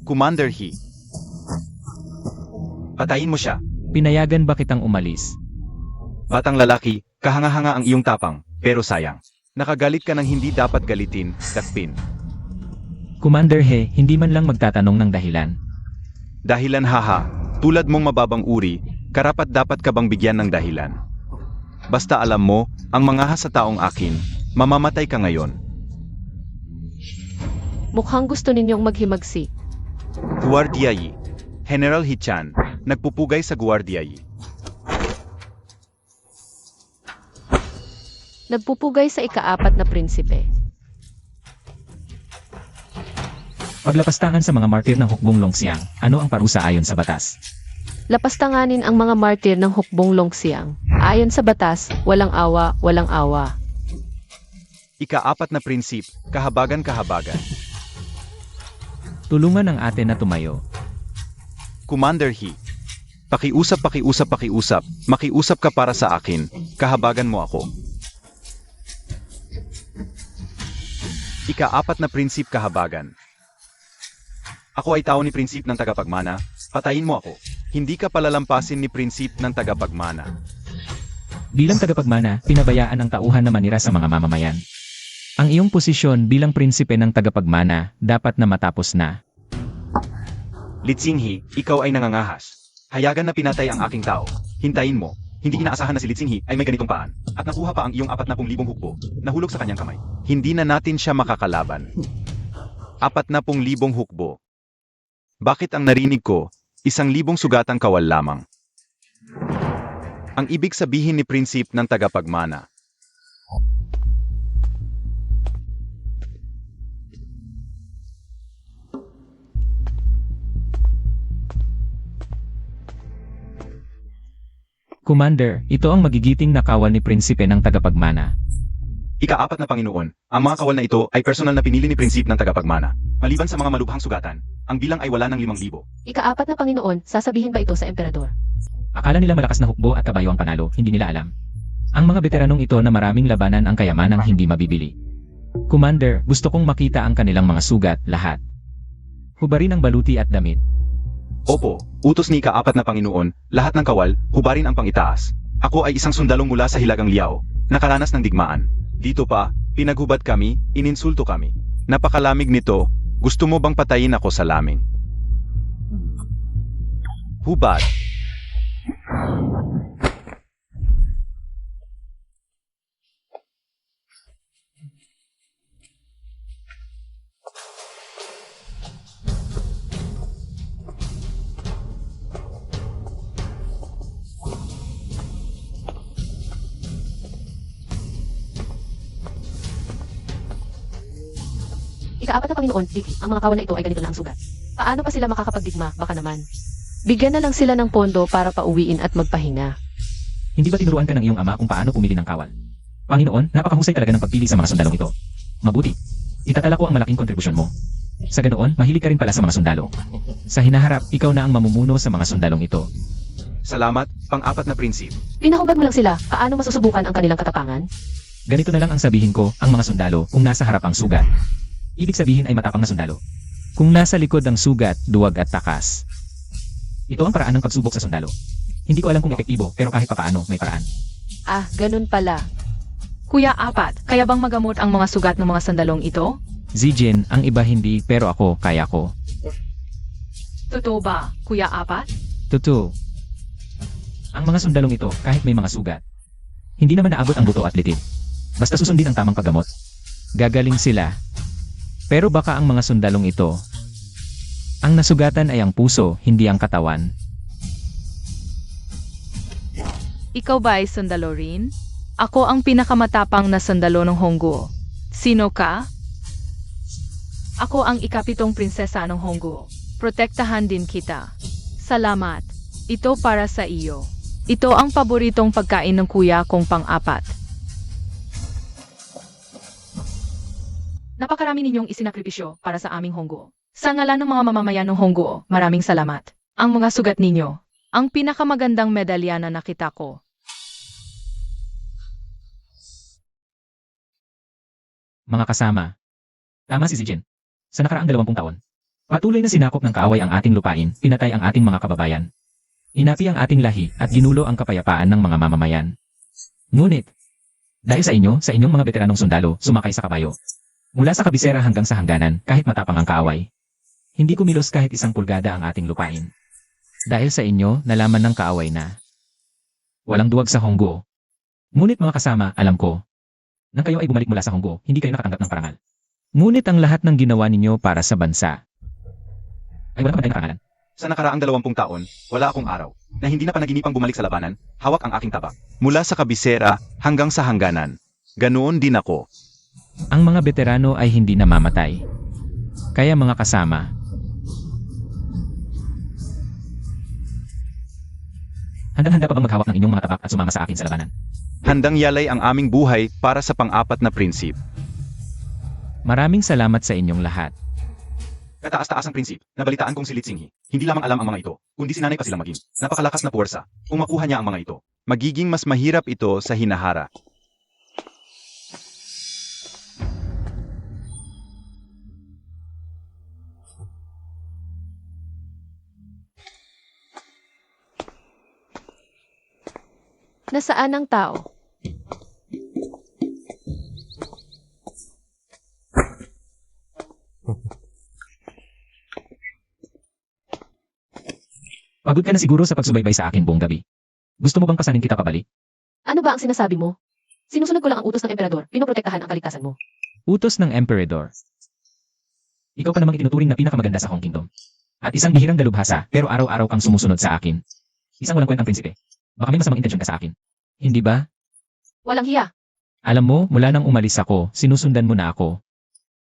Commander He. Patayin mo siya. Pinayagan ba kitang umalis? Batang lalaki, kahanga-hanga ang iyong tapang, pero sayang. Nakagalit ka ng hindi dapat galitin, Dakpin. Commander He, hindi man lang magtatanong ng dahilan. Dahilan haha, tulad mong mababang uri, karapat dapat ka bang bigyan ng dahilan? Basta alam mo, ang mga sa taong akin, mamamatay ka ngayon. Mukhang gusto ninyong maghimagsik. Guardiayi. General Hichan, nagpupugay sa Guardiayi. Nagpupugay sa ikaapat na prinsipe. Paglapastangan sa mga martir ng hukbong Longxiang, ano ang parusa ayon sa batas? Lapastanganin ang mga martir ng hukbong Longxiang. Ayon sa batas, walang awa, walang awa. Ikaapat na prinsip, kahabagan-kahabagan. Tulungan ang ate na tumayo. Commander He. Pakiusap. Makiusap ka para sa akin, kahabagan mo ako. Ikaapat na prinsip kahabagan. Ako ay tao ni prinsip ng tagapagmana, patayin mo ako. Hindi ka palalampasin ni prinsip ng tagapagmana. Bilang tagapagmana, pinabayaan ang tauhan na manira sa mga mamamayan. Ang iyong posisyon bilang prinsipe ng tagapagmana dapat na matapos na. Litsinghi, ikaw ay nangangahas. Hayagan na pinatay ang aking tao. Hintayin mo. Hindi inaasahan na si Litsinghi ay may ganitong paan. At nakuha pa ang iyong 40,000 hukbo. Nahulog sa kanyang kamay. Hindi na natin siya makakalaban. 40,000 hukbo. Bakit ang narinig ko, 1,000 sugatang kawal lamang? Ang ibig sabihin ni prinsip ng tagapagmana. Commander, ito ang magigiting na kawal ni prinsipe ng tagapagmana. Ika-4 na Panginoon, ang mga kawal na ito ay personal na pinili ni Prinsip ng tagapagmana. Maliban sa mga malubhang sugatan, ang bilang ay wala ng 5,000. Ika-4 na Panginoon, sasabihin ba ito sa emperador? Akala nila malakas na hukbo at kabayo ang panalo, hindi nila alam. Ang mga veteranong ito na maraming labanan ang kayamanang hindi mabibili. Commander, gusto kong makita ang kanilang mga sugat, lahat. Hubarin ang baluti at damit. Opo, utos ni Ika-4 na Panginoon, lahat ng kawal, hubarin ang pangitaas. Ako ay isang sundalong mula sa Hilagang Liao, nakaranas ng digmaan. Dito pa, pinaghubad kami, ininsulto kami. Napakalamig nito, gusto mo bang patayin ako sa laming? Hubad. Ika-4 na Panginoon, Vicky, ang mga kawal na ito ay ganito lang ang sugat. Paano pa sila makakapagdigma? Baka naman. Bigyan na lang sila ng pondo para pauwiin at magpahinga. Hindi ba tinuruan ka ng iyong ama kung paano pumili ng kawal? Panginoon, napakahusay talaga ng pagpili sa mga sundalong ito. Mabuti. Itatala ko ang malaking kontribusyon mo. Sa ganoon, mahilig ka rin pala sa mga sundalo. Sa hinaharap, ikaw na ang mamumuno sa mga sundalong ito. Salamat, pang-4 na Prinsip. Pinahubad mo lang sila, paano masusubukan ang kanilang katapangan? Ganito na lang ang sabihin ko, ang mga sundalo, kung nasa harap ang sugat. Ibig sabihin ay matapang na sundalo. Kung nasa likod ang sugat, duwag at takas. Ito ang paraan ng pagsubok sa sundalo. Hindi ko alam kung epektibo, pero kahit papaano, may paraan. Ah, ganun pala. Kuya 4, kaya bang magamot ang mga sugat ng mga sandalong ito? Zijin, ang iba hindi, pero ako, kaya ko. Totoo ba, Kuya 4? Totoo. Ang mga sundalong ito, kahit may mga sugat, hindi naman naabot ang buto at litid. Basta susundin ang tamang paggamot. Gagaling sila. Pero baka ang mga sundalong ito, ang nasugatan ay ang puso, hindi ang katawan. Ikaw ba ay sundalo rin? Ako ang pinakamatapang na sundalo ng Hongguo. Sino ka? Ako ang ika-7 prinsesa ng Hongguo. Protektahan din kita. Salamat. Ito para sa iyo. Ito ang paboritong pagkain ng kuya kong pang-4. Napakarami ninyong isinakripisyo para sa aming Hongguo. Sa ngalan ng mga mamamayan ng Hongguo, maraming salamat. Ang mga sugat ninyo, ang pinakamagandang medalya na nakita ko. Mga kasama. Tama si Zijin. Sa nakaraang 20 taon, patuloy na sinakop ng kaaway ang ating lupain, pinatay ang ating mga kababayan. Inapi ang ating lahi at ginulo ang kapayapaan ng mga mamamayan. Ngunit, dahil sa inyo, sa inyong mga veteranong sundalo, sumakay sa kabayo. Mula sa kabisera hanggang sa hangganan, kahit matapang ang kaaway. Hindi kumilos kahit 1 pulgada ang ating lupain. Dahil sa inyo, nalaman ng kaaway na walang duwag sa Hongguo. Ngunit mga kasama, alam ko, nang kayo ay bumalik mula sa Hongguo, hindi kayo nakatanggap ng parangal. Ngunit ang lahat ng ginawa ninyo para sa bansa ay walang kamatay na karangalan. Sa nakaraang 20 taon, wala akong araw na hindi na panaginipang bumalik sa labanan, hawak ang aking tabak. Mula sa kabisera hanggang sa hangganan. Ganoon din ako. Ang mga veterano ay hindi namamatay. Kaya mga kasama, handang-handa pa bang maghawak ng inyong mga tabak at sumama sa akin sa labanan? Handang yalay ang aming buhay para sa pang-4 na Prinsip. Maraming salamat sa inyong lahat. Kataas-taas ang Prinsip, nabalitaan kong si Litsinghi. Hindi lamang alam ang mga ito, kundi sinanay pa silang maging. Napakalakas na puwersa. Kung makuha niya ang mga ito, magiging mas mahirap ito sa hinahara. Nasaan ang tao? Pagod ka na siguro sa pagsubaybay sa akin buong gabi. Gusto mo bang pasanin kita pabalik? Ano ba ang sinasabi mo? Sinusunod ko lang ang utos ng emperador, pinoprotektahan ang kaligtasan mo. Utos ng Emperador. Ikaw pa namang itinuturing na pinakamaganda sa Hong Kingdom. At isang bihirang dalubhasa, pero araw-araw kang sumusunod sa akin. Isang walang kwentang prinsipe. Baka may masamang intensyon ka sa akin. Hindi ba? Walang hiya. Alam mo, mula nang umalis ako, sinusundan mo na ako.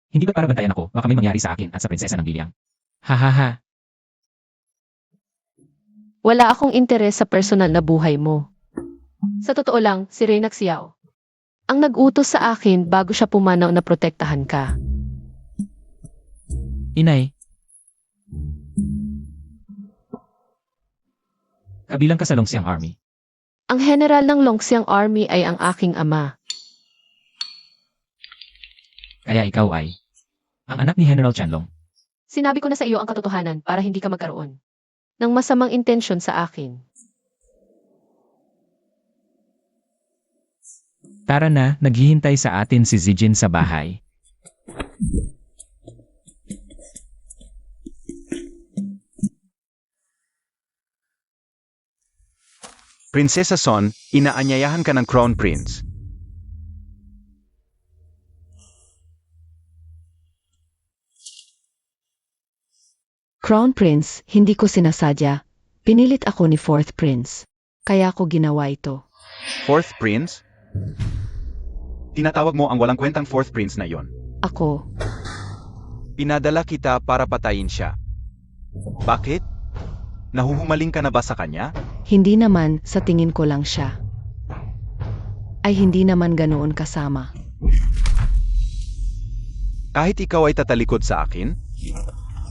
Hindi ba para bantayan ako, baka may mangyari sa akin at sa prinsesa ng Bilyang? Hahaha. Wala akong interes sa personal na buhay mo. Sa totoo lang, si Reyna Xiao. Ang nag-utos sa akin bago siya pumanaw na protektahan ka. Inay. Kabilang ka sa Longxiang Army. Ang general ng Longxiang Army ay ang aking ama. Kaya ikaw ay ang anak ni General Chanlong. Sinabi ko na sa iyo ang katotohanan para hindi ka magkaroon ng masamang intensyon sa akin. Tara na, naghihintay sa atin si Zijin sa bahay. Prinsesa Son, inaanyayahan ka ng Crown Prince. Crown Prince, hindi ko sinasadya. Pinilit ako ni Fourth Prince. Kaya ko ginawa ito. Fourth Prince? Tinatawag mo ang walang kwentang Fourth Prince na yon. Ako, Pinadala kita para patayin siya. Bakit? Nahuhumaling ka na ba sa kanya? hindi naman sa tingin ko lang siya. Ay hindi naman ganoon kasama. Kahit ikaw ay tatalikod sa akin?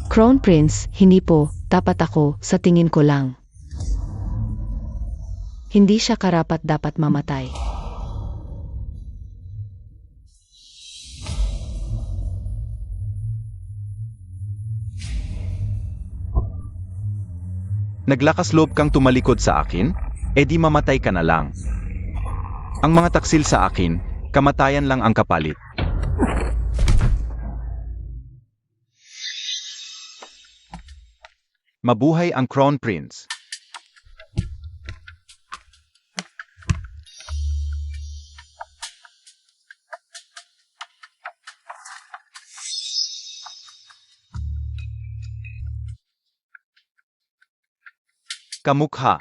Crown Prince, hindi po, dapat ako, sa tingin ko lang. Hindi siya karapat dapat mamatay. Naglakas loob kang tumalikod sa akin? E di mamatay ka na lang. Ang mga taksil sa akin, kamatayan lang ang kapalit. Mabuhay ang Crown Prince. Kamukha.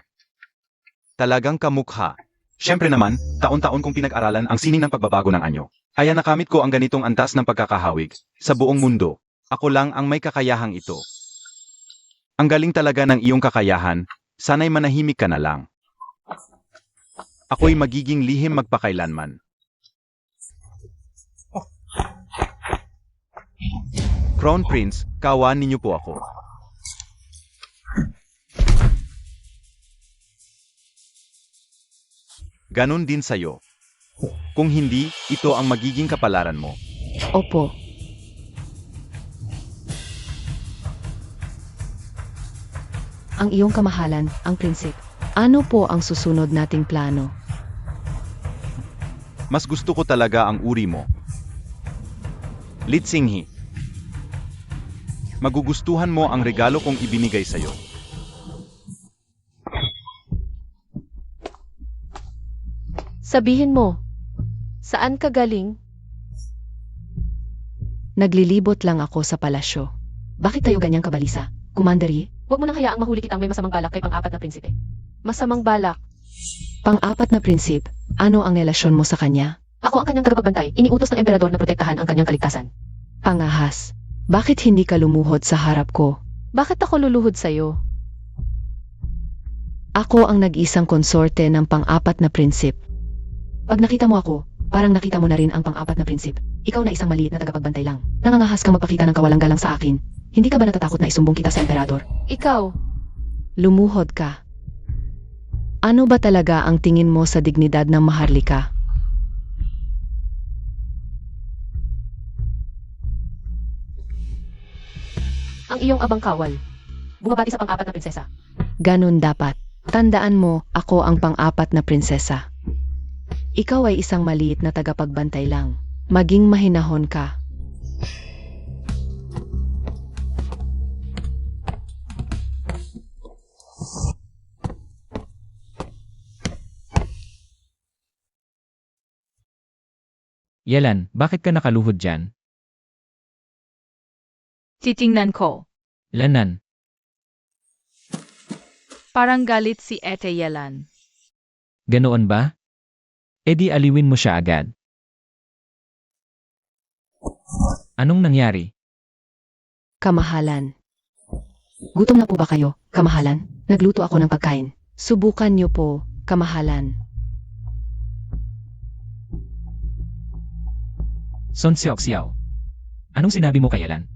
Talagang kamukha. Siyempre naman, taon-taon kong pinag-aralan ang sining ng pagbabago ng anyo. Kaya nakamit ko ang ganitong antas ng pagkakahawig sa buong mundo. Ako lang ang may kakayahang ito. Ang galing talaga ng iyong kakayahan, sana'y manahimik ka na lang. Ako'y magiging lihim magpakailanman. Crown Prince, kaawaan ninyo po ako. Ganon din sa'yo. Kung hindi, ito ang magiging kapalaran mo. Opo. Ang iyong kamahalan, ang prinsip. Ano po ang susunod nating plano? Mas gusto ko talaga ang uri mo. Litsinghi. Magugustuhan mo ang regalo kong ibinigay sa'yo. Sabihin mo, saan ka galing? Naglilibot lang ako sa palasyo. Bakit tayo ganyang kabalisa? Commandery, huwag mo nang hayaang mahuli kitang may masamang balak kay pang-apat na prinsipe. Masamang balak? Pang-apat na prinsip, ano ang relasyon mo sa kanya? Ako ang kanyang tagapagbantay, iniutos ng emperador na protektahan ang kanyang kaligtasan. Pangahas, bakit hindi ka lumuhod sa harap ko? Bakit ako luluhod sa'yo? Ako ang nag-isang konsorte ng pang-apat na prinsip. Pag nakita mo ako, parang nakita mo na rin ang pang-apat na prinsip. Ikaw na isang maliit na tagapagbantay lang. Nangangahas kang magpakita ng kawalang galang sa akin. Hindi ka ba natatakot na isumbong kita sa emperador? Ikaw. Lumuhod ka. Ano ba talaga ang tingin mo sa dignidad ng Maharlika? Ang iyong abang kawal. Bumabati sa pang-apat na prinsesa. Ganon dapat. Tandaan mo, ako ang pang-apat na prinsesa. Ikaw ay isang maliit na tagapagbantay lang. Maging mahinahon ka. Yelan, bakit ka nakaluhod dyan? Titingnan ko. Lanan, Parang galit si Ete Yelan. ganoon ba? E di aliwin mo siya agad. Anong nangyari? Kamahalan. Gutom na po ba kayo, kamahalan? Nagluto ako ng pagkain. Subukan niyo po, kamahalan. Son Seok-xiao. Anong sinabi mo kay Yelan?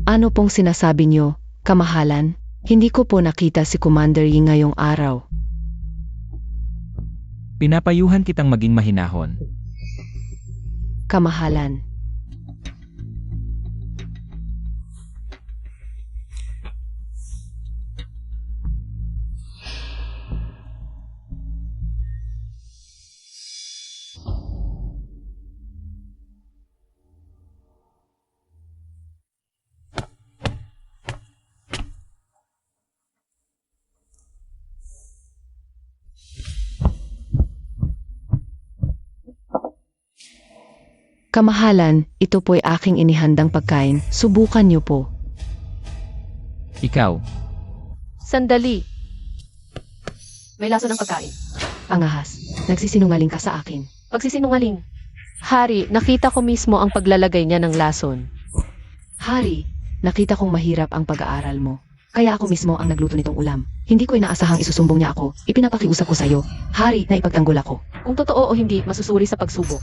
Ano pong sinasabi niyo, kamahalan? Hindi ko po nakita si Commander Yi ngayong araw. Pinapayuhan kitang maging mahinahon. Kamahalan. Kamahalan, ito po'y aking inihandang pagkain. Subukan niyo po. Ikaw, Sandali. May laso ng pagkain. Angahas, nagsisinungaling ka sa akin. Pagsisinungaling. Hari, nakita ko mismo ang paglalagay niya ng lason. Hari, nakita kong mahirap ang pag-aaral mo. Kaya ako mismo ang nagluto nitong ulam. Hindi ko inaasahang isusumbong niya ako. Ipinapakiusap ko sa'yo, Hari, na ipagtanggol ako. Kung totoo o hindi, masusuri sa pagsubok.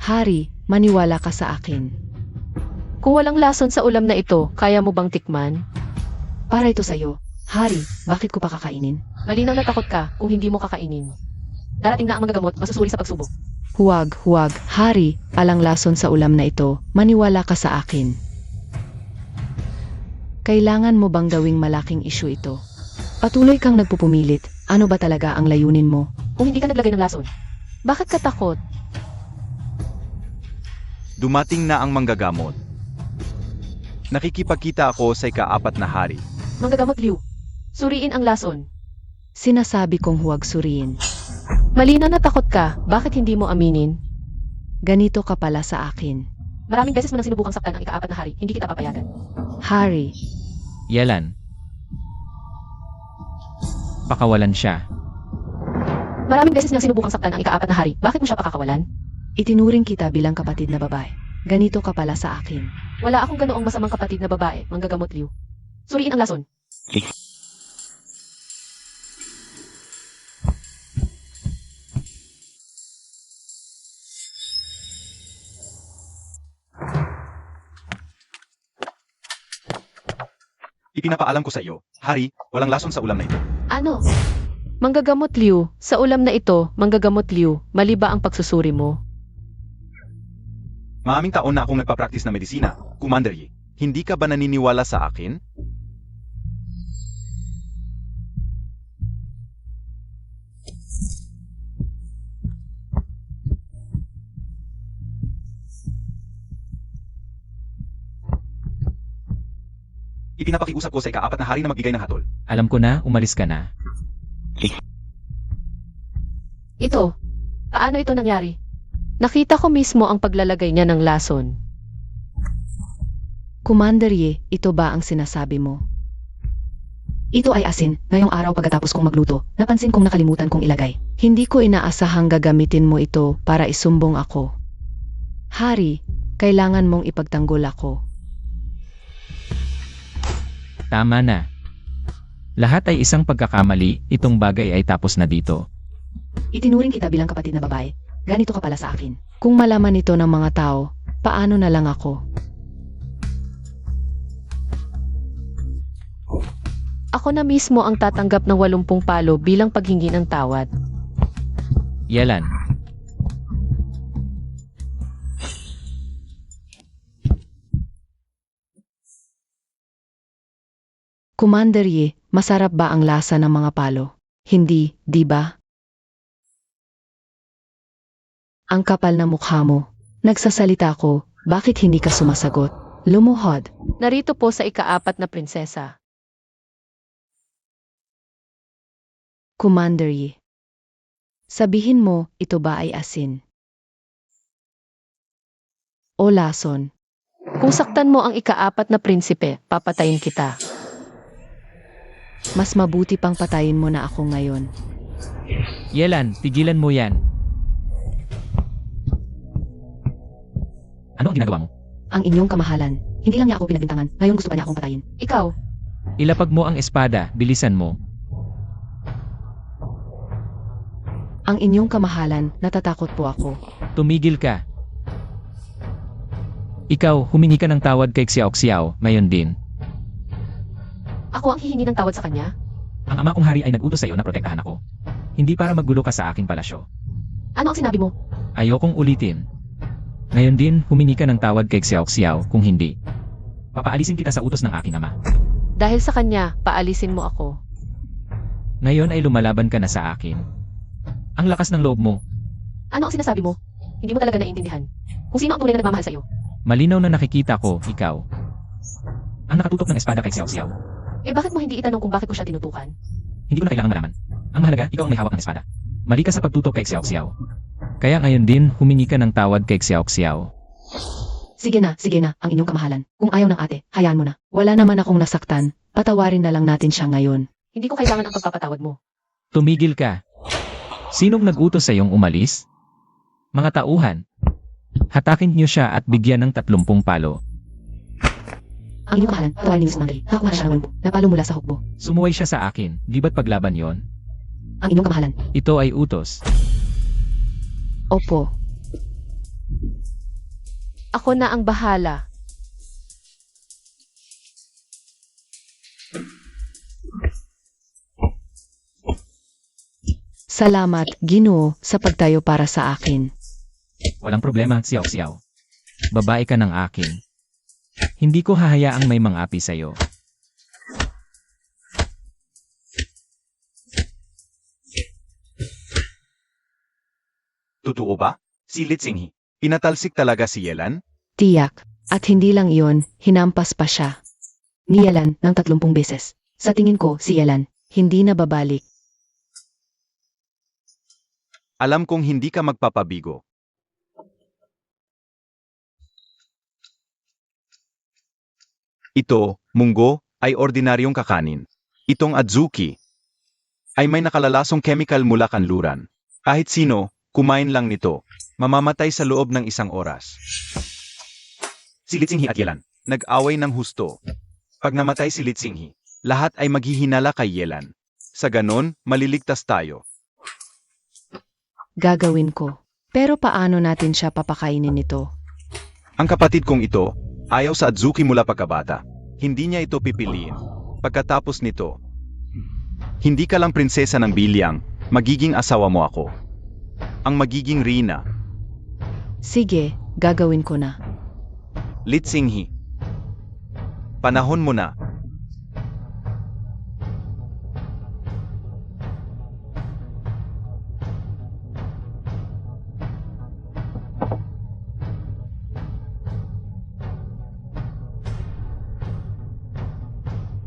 Hari, maniwala ka sa akin. Kung walang lason sa ulam na ito, kaya mo bang tikman? Para ito sa'yo. Hari, bakit ko pa kakainin? Malinaw na takot ka kung hindi mo kakainin. Darating na ang magagamot, masusuri sa pagsubok. Huwag, huwag. Hari, alang lason sa ulam na ito. Maniwala ka sa akin. Kailangan mo bang gawing malaking issue ito? Patuloy kang nagpupumilit. Ano ba talaga ang layunin mo? Kung hindi ka naglagay ng lason, Bakit ka takot? Dumating na ang manggagamot. Nakikipagkita ako sa ika-4 na hari. manggagamot Liu. Suriin ang lason. Sinasabi kong huwag suriin. Malinaw na takot ka, bakit hindi mo aminin? Ganito ka pala sa akin. Maraming beses mo nang sinubukang saktan ang ika-4 na hari, hindi kita papayagan. Hari, Yelan. Pakawalan siya. Maraming beses nang sinubukang saktan ang ika-4 na hari, bakit mo siya pakakawalan? itinuring kita bilang kapatid na babae. Ganito ka pala sa akin. Wala akong ganoong masamang kapatid na babae, manggagamot Liu. Suriin ang lason. Ipinapaalam ko sa iyo, hari, walang lason sa ulam na ito. Ano? Manggagamot Liu, sa ulam na ito, manggagamot Liu, mali ba ang pagsusuri mo? Maaming taon na akong nagpa-practice na medisina, Commander Yi. Hindi ka ba naniniwala sa akin? Ipinapakiusap ko sa ika-4 na hari na magbigay ng hatol. Alam ko na, umalis ka na. Ito. Paano ito nangyari? Nakita ko mismo ang paglalagay niya ng lason. Commander Yi, ito ba ang sinasabi mo? Ito ay asin. Ngayong araw pagkatapos kong magluto, napansin kong nakalimutan kong ilagay. Hindi ko inaasahang gagamitin mo ito para isumbong ako. Hari, kailangan mong ipagtanggol ako. Tama na. Lahat ay isang pagkakamali, itong bagay ay tapos na dito. Itinuring kita bilang kapatid na babae. Ganito ka pala sa akin. Kung malaman ito ng mga tao, paano na lang ako? Ako na mismo ang tatanggap ng 80 palo bilang paghingi ng tawad. Yelan. Commander Yi, masarap ba ang lasa ng mga palo? Hindi, di ba? Ang kapal na mukha mo. Nagsasalita ko, bakit hindi ka sumasagot? Lumuhod. Narito po sa ika-4 na prinsesa. Commander Yi. Sabihin mo, ito ba ay asin? O lason? Kung saktan mo ang ika-4 na prinsipe, papatayin kita. Mas mabuti pang patayin mo na ako ngayon. Yelan, tigilan mo yan. Ano ang ginagawa mo? Ang inyong kamahalan. Hindi lang niya ako pinagbintangan. Ngayon gusto pa niya akong patayin. Ikaw. Ilapag mo ang espada, bilisan mo. Ang inyong kamahalan, natatakot po ako. Tumigil ka. Ikaw, humingi ka ng tawad kay Xiao Xiao, ngayon din. Ako ang hihingi ng tawad sa kanya? Ang ama kong hari ay nag-utos sa iyo na protektahan ako. Hindi para maggulo ka sa aking palasyo. Ano ang sinabi mo? Ayokong ulitin. Ngayon din, humingi ka ng tawad kay Xiao Xiao, kung hindi. Papaalisin kita sa utos ng aking ama. Dahil sa kanya, paalisin mo ako. Ngayon ay lumalaban ka na sa akin. Ang lakas ng loob mo. Ano ang sinasabi mo? Hindi mo talaga naiintindihan. Kung sino ang tunay na nagmamahal sa iyo. Malinaw na nakikita ko, ikaw. Ang nakatutok ng espada kay Xiao Xiao. Eh bakit mo hindi itanong kung bakit ko siya tinutukan? Hindi ko na kailangan malaman. Ang mahalaga, ikaw ang may hawak ng espada. Mali ka sa pagtutok kay Xiao Xiao. Kaya ngayon din, humingi ka ng tawad kay Xiao Xiao. Sige na, ang inyong kamahalan. Kung ayaw ng ate, hayaan mo na. Wala naman akong nasaktan, patawarin na lang natin siya ngayon. Hindi ko kailangan ang pagpapatawad mo. Tumigil ka. Sinong nag-utos sa iyong umalis? Mga tauhan. Hatakin niyo siya at bigyan ng 30 palo. Ang inyong kamahalan, patawarin ni Miss Mandri. Nakakuha na siya ng napalo mula sa hukbo. Sumuway siya sa akin, di ba't paglaban yon? Ang inyong kamahalan. Ito ay utos. Opo. Ako na ang bahala. Salamat, Ginoo, sa pagtayo para sa akin. Walang problema, Xiao Xiao. Babae ka ng akin. Hindi ko hahayaang may mang-api sa'yo. Totoo ba? Si Litsinghi. Pinatalsik talaga si Yelan? Tiyak. At hindi lang iyon, hinampas pa siya. Ni Yalan ng 30 beses. Sa tingin ko, si Yalan. Hindi na babalik. Alam kong hindi ka magpapabigo. Ito, munggo, ay ordinaryong kakanin. Itong adzuki ay may nakalalasong chemical mula kanluran. Kahit sino, kumain lang nito, mamamatay sa loob ng 1 oras. Si Litsinghi at Yelan, nag-away ng husto. Pag namatay si Litsinghi, lahat ay maghihinala kay Yelan. Sa ganon, maliligtas tayo. Gagawin ko. Pero paano natin siya papakainin nito? Ang kapatid kong ito, ayaw sa adzuki mula pagkabata. Hindi niya ito pipiliin. Pagkatapos nito, hindi ka lang prinsesa ng bilyang, magiging asawa mo ako. Ang magiging Rina, Sige, gagawin ko na. Litsinghi. Panahon mo na.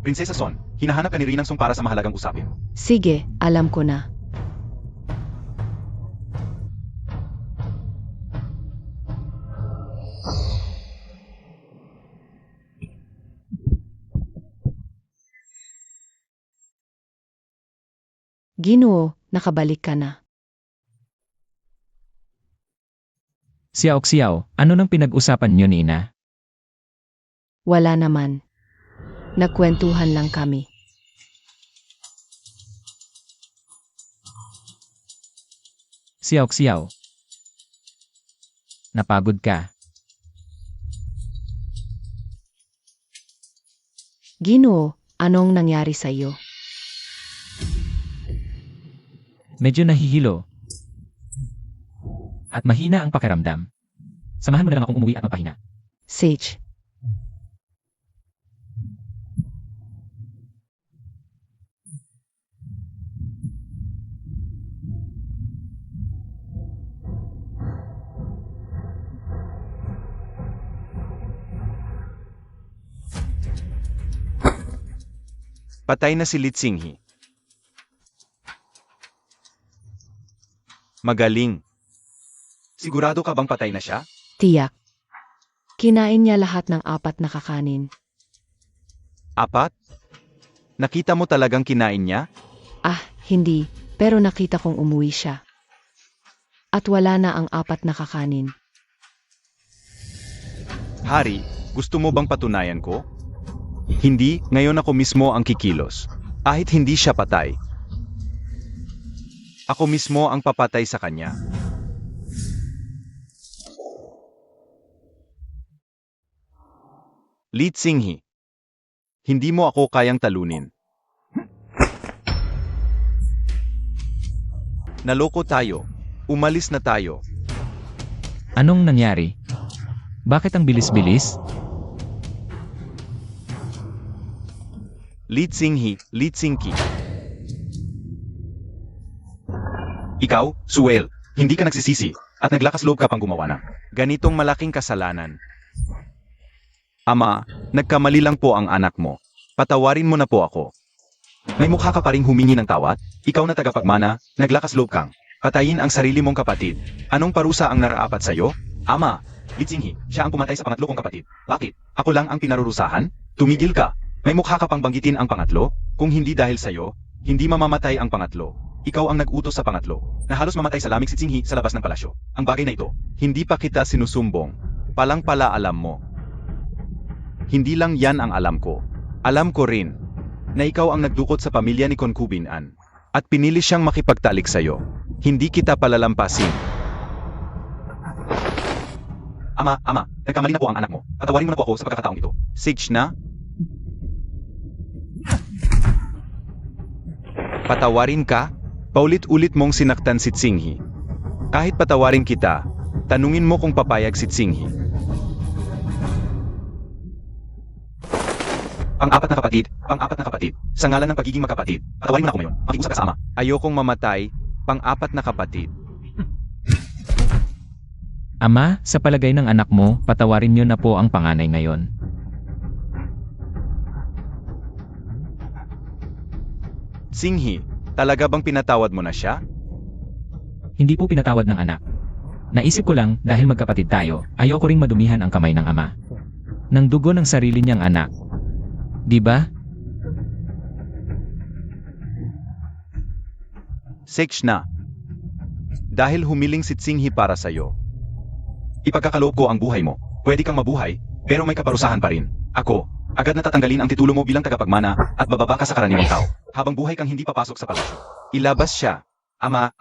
Prinsesa Son, hinahanap ka ni Rinang Song para sa mahalagang usapin. Sige, alam ko na. Ginoo, nakabalik ka na. Xiao Xiao, ano nang pinag-usapan niyo ni Ina? Wala naman. Nagkwentuhan lang kami. Xiao Xiao. Napagod ka. Ginoo, anong nangyari sa iyo? Medyo nahihilo. At mahina ang pakiramdam. Samahan mo na lang akong umuwi at magpahinga. Sage. Patay na si Litsinghi. Magaling. Sigurado ka bang patay na siya? Tiyak. Kinain niya lahat ng 4 na kakanin. 4? Nakita mo talagang kinain niya? Ah, hindi. Pero nakita kong umuwi siya. At wala na ang 4 na kakanin. Hari, gusto mo bang patunayan ko? Hindi, ngayon ako mismo ang kikilos. Kahit hindi siya patay. Ako mismo ang papatay sa kanya. Li Tsinghi. Hindi mo ako kayang talunin. Naloko tayo. Umalis na tayo. Anong nangyari? Bakit ang bilis-bilis? Li Tsinghi, Li Tsingki. Ikaw, Suel, hindi ka nagsisisi at naglakas loob ka pang gumawa ng ganitong malaking kasalanan. Ama, nagkamali lang po ang anak mo. Patawarin mo na po ako. May mukha ka pa ring humingi ng tawad? Ikaw na tagapagmana, naglakas loob kang patayin ang sarili mong kapatid. Anong parusa ang naraapat sa'yo? Ama, Li Tsinghi, siya ang pumatay sa pangatlo kong kapatid. Bakit? Ako lang ang pinarurusahan? Tumigil ka. May mukha ka pang banggitin ang pangatlo? Kung hindi dahil sa'yo, hindi mamamatay ang pangatlo. Ikaw ang nag-utos sa pangatlo, na halos mamatay sa lamig si Tsinghi sa labas ng palasyo. Ang bagay na ito, hindi pa kita sinusumbong. Palang pala alam mo. Hindi lang yan ang alam ko. Alam ko rin, na ikaw ang nagdukot sa pamilya ni Concubine Anne. At pinili siyang makipagtalik sa'yo. Hindi kita palalampasin. Ama, nagkamali na po ang anak mo. Patawarin mo na po ako sa pagkakataong ito. Sage na? Patawarin ka? Paulit-ulit mong sinaktan si Tsinghi. Kahit patawarin kita, tanungin mo kung papayag si Tsinghi. Pang-apat na kapatid. Sa ngalan ng pagiging magkapatid, patawarin mo na ako ngayon. Makiusap ka sa ama. Ayokong mamatay, pang-apat na kapatid. Ama, sa palagay ng anak mo, patawarin niyo na po ang panganay ngayon. Tsinghi, talaga bang pinatawad mo na siya? Hindi po pinatawad ng anak. Naisip ko lang, dahil magkapatid tayo, ayoko ring madumihan ang kamay ng ama. Ng dugo ng sarili niyang anak. Di ba? Sage na. Dahil humiling si Tsinghi para sa'yo. Ipagkakaloob ko ang buhay mo. Pwede kang mabuhay, pero may kaparusahan pa rin. Ako, agad na tatanggalin ang titulo mo bilang tagapagmana at bababa ka sa karaniwang tao. Habang buhay kang hindi papasok sa palasyo. Ilabas siya. Ama.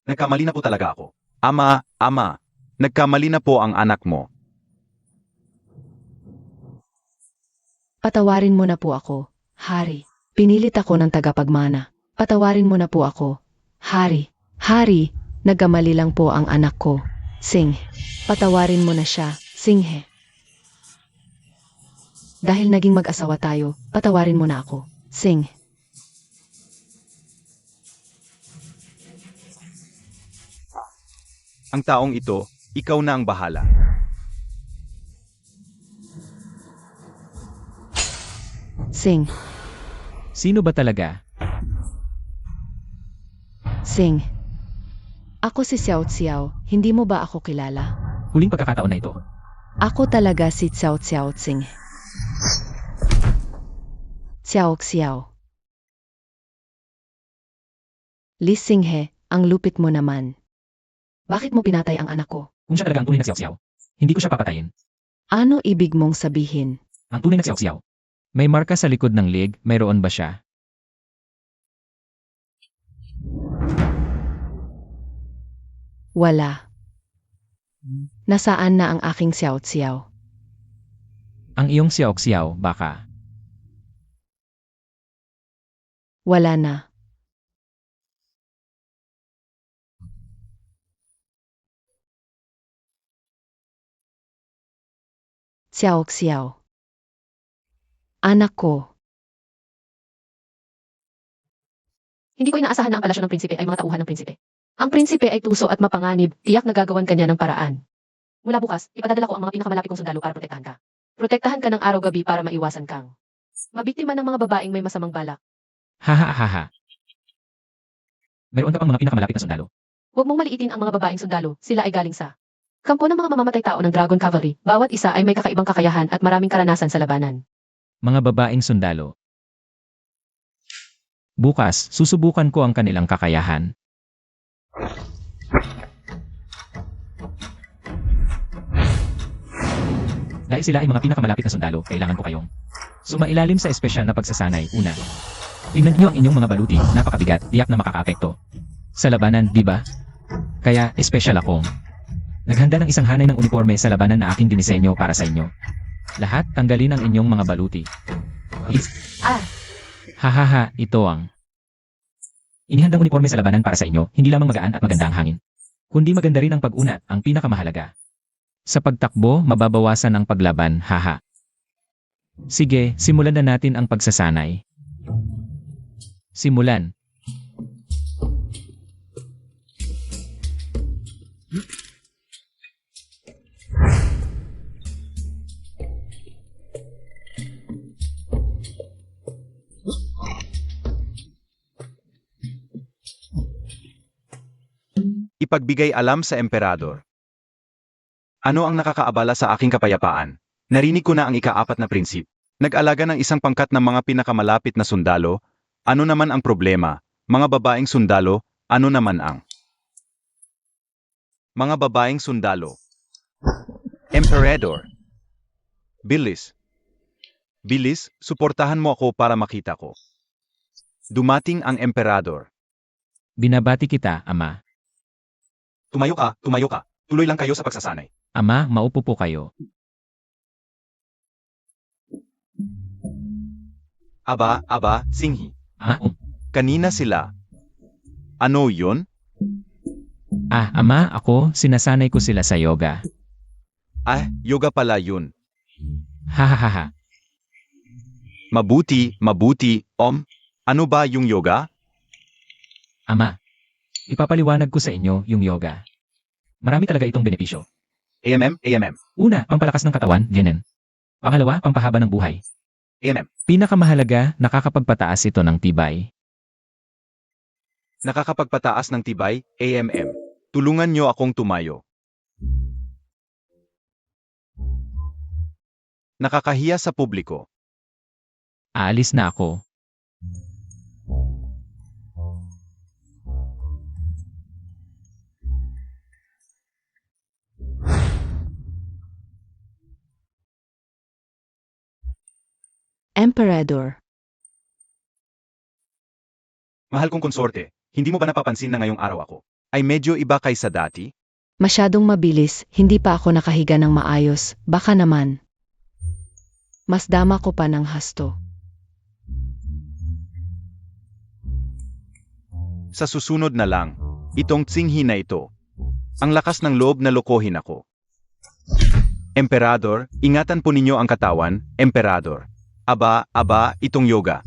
Nagkamali na po talaga ako. Ama. Nagkamali na po ang anak mo. Patawarin mo na po ako, Hari. Pinilit ako ng tagapagmana. Patawarin mo na po ako, Hari. Hari, nagkamali lang po ang anak ko. Singhe. Patawarin mo na siya, Singhe. Dahil naging mag-asawa tayo, patawarin mo na ako, Singhe. Ang taong ito, ikaw na ang bahala. Singhe. Sino ba talaga? Singhe. Ako si Xiao Xiao, hindi mo ba ako kilala? Huling pagkakataon na ito. Ako talaga si Xiao Xiao Singhe. Xiao Xiao. Li Singhe, ang lupit mo naman. Bakit mo pinatay ang anak ko? Kung siya talaga ang tunay na Xiao Xiao, hindi ko siya papatayin. Ano ibig mong sabihin? Ang tunay na Xiao Xiao. May marka sa likod ng leg, mayroon ba siya? Wala. Nasaan na ang aking Xiao Xiao? Ang iyong Xiao Xiao, baka. Wala na. Xiao Xiao. Anak ko. Hindi ko inaasahan na ang palasyo ng prinsipe ay mga tauhan ng prinsipe. Ang prinsipe ay tuso at mapanganib, tiyak na gagawan kanya ng paraan. Mula bukas, ipadadala ko ang mga pinakamalapit kong sundalo para protektahan ka. Protektahan ka ng araw-gabi para maiwasan kang mabiktima ng mga babaeng may masamang balak. Hahaha. Mayroon ka pang mga pinakamalapit na sundalo. Huwag mong maliitin ang mga babaeng sundalo, sila ay galing sa kampo ng mga mamamatay tao ng Dragon Cavalry. Bawat isa ay may kakaibang kakayahan at maraming karanasan sa labanan. Mga babaeng sundalo. Bukas, susubukan ko ang kanilang kakayahan. Dahil sila ay mga pinakamalapit na sundalo, kailangan ko kayong sumailalim sa espesyal na pagsasanay. Una, tingnan niyo ang inyong mga baluti, napakabigat, tiyak na makakaapekto sa labanan, di ba? Kaya, espesyal akong naghanda ng isang hanay ng uniforme sa labanan na aking dinisenyo para sa inyo. Lahat tanggalin ang inyong mga baluti. Hahaha, ito ang inihandang uniforme sa labanan para sa inyo, hindi lamang magaan at maganda ang hangin. Kundi maganda rin ang pag-unat, ang pinakamahalaga. Sa pagtakbo, mababawasan ang paglaban, haha. Sige, simulan na natin ang pagsasanay. Simulan. Ipagbigay alam sa emperador. Ano ang nakakaabala sa aking kapayapaan? Narinig ko na ang ika-4 na prinsip. Nag-alaga ng isang pangkat ng mga pinakamalapit na sundalo. Ano naman ang problema? Mga babaeng sundalo, ano naman ang mga babaeng sundalo? Emperador. Bilis. Bilis, suportahan mo ako para makita ko. Dumating ang emperador. Binabati kita, Ama. Tumayo ka, tumayo ka. Tuloy lang kayo sa pagsasanay. Ama, maupo po kayo. Aba, Singhi. Ah, Kanina sila. Ano yun? Ama, ako, sinasanay ko sila sa yoga. Yoga pala yun. Hahaha. Mabuti, ano ba yung yoga? Ama, ipapaliwanag ko sa inyo yung yoga. Marami talaga itong benepisyo. AMM. Una, pampalakas ng katawan, ganyan. Pangalawa, pampahaba ng buhay. AMM. Pinakamahalaga, nakakapagpataas ito ng tibay. Nakakapagpataas ng tibay, AMM. Tulungan nyo akong tumayo. Nakakahiya sa publiko. Aalis na ako. Emperador. Mahal kong konsorte, hindi mo ba napapansin na ngayong araw ako ay medyo iba kaysa dati? Masyadong mabilis, hindi pa ako nakahiga ng maayos, baka naman. Mas dama ko pa ng hasto. Sa susunod na lang, itong tsinghi na ito. Ang lakas ng loob na lokohin ako. Emperador, ingatan po ninyo ang katawan, Emperador. Aba, itong yoga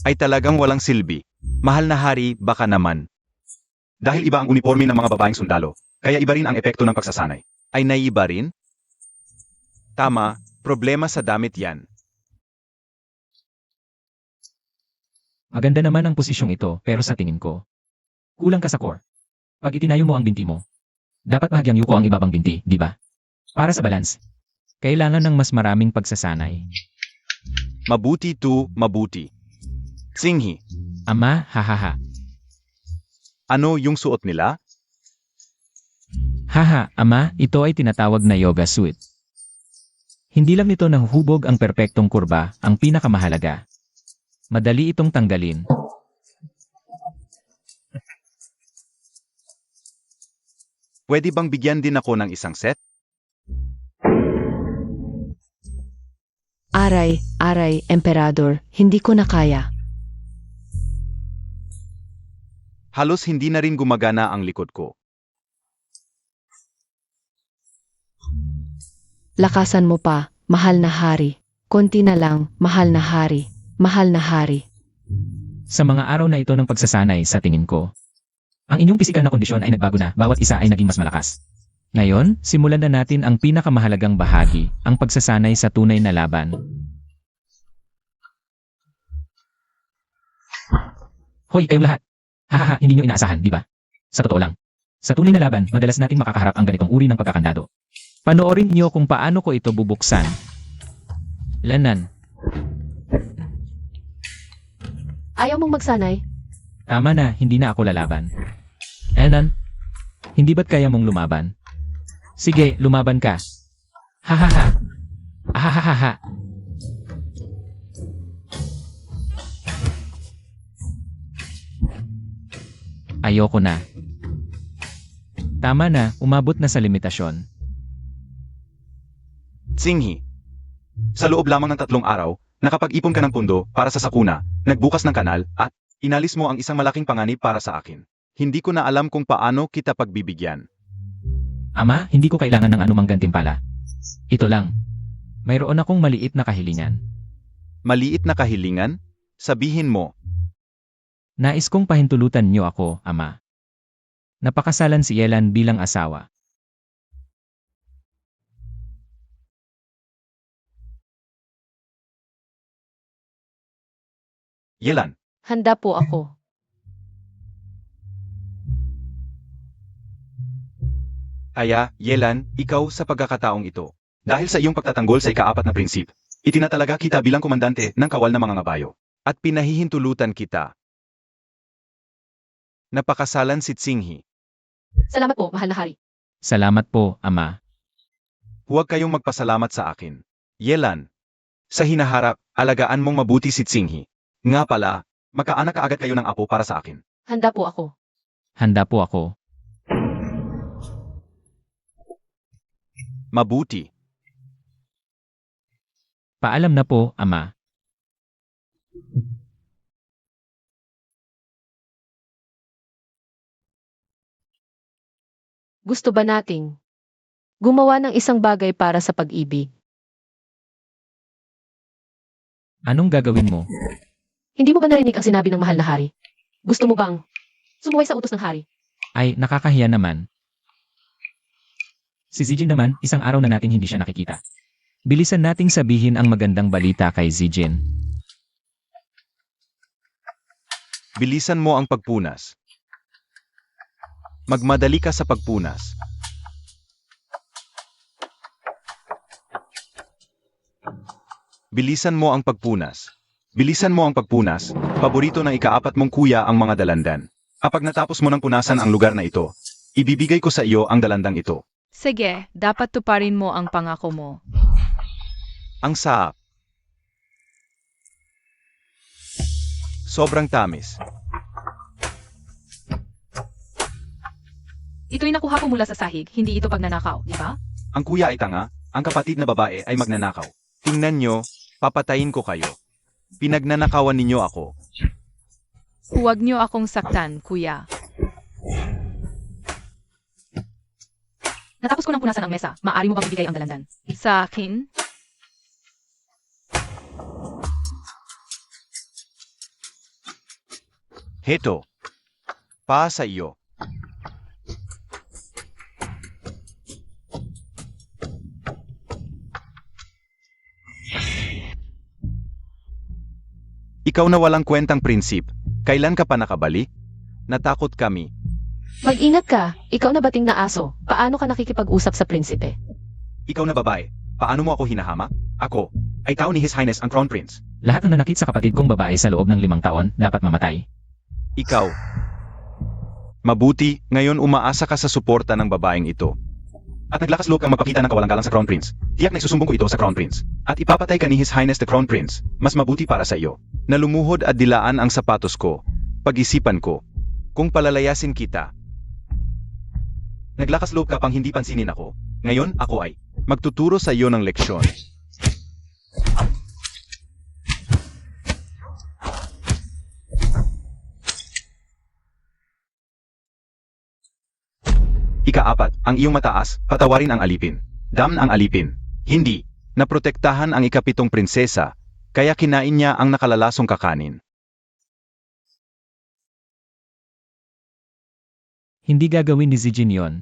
ay talagang walang silbi. Mahal na hari, baka naman. Dahil iba ang uniforme ng mga babaeng sundalo, kaya iba rin ang epekto ng pagsasanay. Ay naiiba rin? Tama, problema sa damit yan. Maganda naman ang posisyong ito, pero sa tingin ko, kulang ka sa core. Pag itinayo mo ang binti mo, dapat bahagyang yuko ang ibabang binti, di ba? Para sa balance, kailangan ng mas maraming pagsasanay. Mabuti. Tsinghi, Ama, hahaha. ano yung suot nila? Haha, Ama, ito ay tinatawag na yoga suit. Hindi lang nito nahuhubog ang perpektong kurba, ang pinakamahalaga. Madali itong tanggalin. Pwede bang bigyan din ako ng isang set? Aray, Emperador, hindi ko na kaya. Halos hindi na rin gumagana ang likod ko. Lakasan mo pa, mahal na hari. Konti na lang, mahal na hari. Mahal na hari. Sa mga araw na ito ng pagsasanay sa tingin ko, ang inyong pisikal na kondisyon ay nagbago na, bawat isa ay naging mas malakas. Ngayon, simulan na natin ang pinakamahalagang bahagi, ang pagsasanay sa tunay na laban. Hoy, kayong lahat! Hahaha, hindi nyo inaasahan, di ba? Sa totoo lang. Sa tunay na laban, madalas natin makakaharap ang ganitong uri ng pagkakandado. Panoorin nyo kung paano ko ito bubuksan. Lanan. Ayaw mong magsanay? Tama na, hindi na ako lalaban. Lanan. Hindi ba't kaya mong lumaban? Sige, lumaban ka. Hahaha. Ahahaha. Ayoko na. Tama na, umabot na sa limitasyon. Tsinghi. Sa loob lamang ng 3 araw, nakapag-ipon ka ng pundo para sa sakuna, nagbukas ng kanal, at inalis mo ang isang malaking panganib para sa akin. Hindi ko na alam kung paano kita pagbibigyan. Ama, hindi ko kailangan ng anumang gantimpala. Ito lang. Mayroon akong maliit na kahilingan. Maliit na kahilingan? Sabihin mo. Nais kong pahintulutan niyo ako, Ama. Napakasalan si Yelan bilang asawa. Yelan, Handa po ako. Yelan, ikaw sa pagkakataong ito. Dahil sa iyong pagtatanggol sa ika-4 na prinsip, itinatalaga kita bilang komandante ng kawal ng mga ngabayo. At pinahihintulutan kita. Napakasalan si Tsinghi. Salamat po, mahal na hari. Salamat po, Ama. Huwag kayong magpasalamat sa akin. Yelan. Sa hinaharap, alagaan mong mabuti si Tsinghi. Nga pala, magkaanak kaagad kayo ng apo para sa akin. Handa po ako. Handa po ako. Mabuti. Paalam na po, Ama. Gusto ba nating gumawa ng isang bagay para sa pag-ibig? Anong gagawin mo? Hindi mo ba narinig ang sinabi ng mahal na hari? Gusto mo bang sumuway sa utos ng hari? Ay, nakakahiya naman. Si Zijin naman, isang araw na natin hindi siya nakikita. Bilisan nating sabihin ang magandang balita kay Zijin. Bilisan mo ang pagpunas. Magmadali ka sa pagpunas. Bilisan mo ang pagpunas. Bilisan mo ang pagpunas. Paborito ng ika-4 mong kuya ang mga dalandan. Kapag natapos mo ng punasan ang lugar na ito, ibibigay ko sa iyo ang dalandang ito. Sige, dapat tuparin mo ang pangako mo. Ang saap. Sobrang tamis. Ito'y nakuha ko mula sa sahig, hindi ito pagnanakaw, di ba? Ang kuya ay tanga, ang kapatid na babae ay magnanakaw. Tingnan nyo, papatayin ko kayo. Pinagnanakawan ninyo ako. Huwag niyo akong saktan, kuya. Natapos ko ng punasan ang mesa. Maaari mo bang ibigay ang dalandan? Sa akin? Heto. Pa sa iyo. Ikaw na walang kwentang prinsip, kailan ka pa nakabalik? Natakot kami. Mag-ingat ka. Ikaw na bating na aso. Paano ka nakikipag-usap sa prinsipe? Ikaw na babae, paano mo ako hinahamak? Ako, ay tao ni His Highness ang Crown Prince. Lahat ng nanakit sa kapatid kong babae sa loob ng 5 taon, dapat mamatay. Ikaw. Mabuti, ngayon umaasa ka sa suporta ng babaeng ito. At naglakas loob kang magpakita ng kawalang-galang sa Crown Prince. Tiyak na isusumbong ko ito sa Crown Prince. At ipapatay ka ni His Highness the Crown Prince. Mas mabuti para sa iyo. Nalumuhod at dilaan ang sapatos ko. Pag-isipan ko. Kung palalayasin kita. Naglakas loob ka pang hindi pansinin ako. Ngayon, ako ay magtuturo sa iyo ng leksyon. Ika-4, ang iyong mataas, patawarin ang alipin. Dam ang alipin. Hindi. Naprotektahan ang ika-7 prinsesa, kaya kinain niya ang nakalalasong kakanin. Hindi gagawin ni Zijin yon.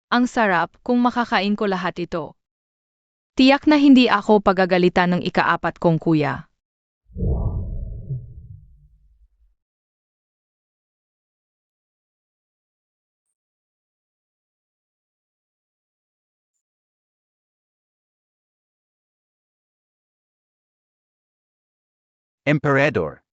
Ang sarap kung makakain ko lahat ito. Tiyak na hindi ako pagagalitan ng ika-4 kong kuya. Emperador.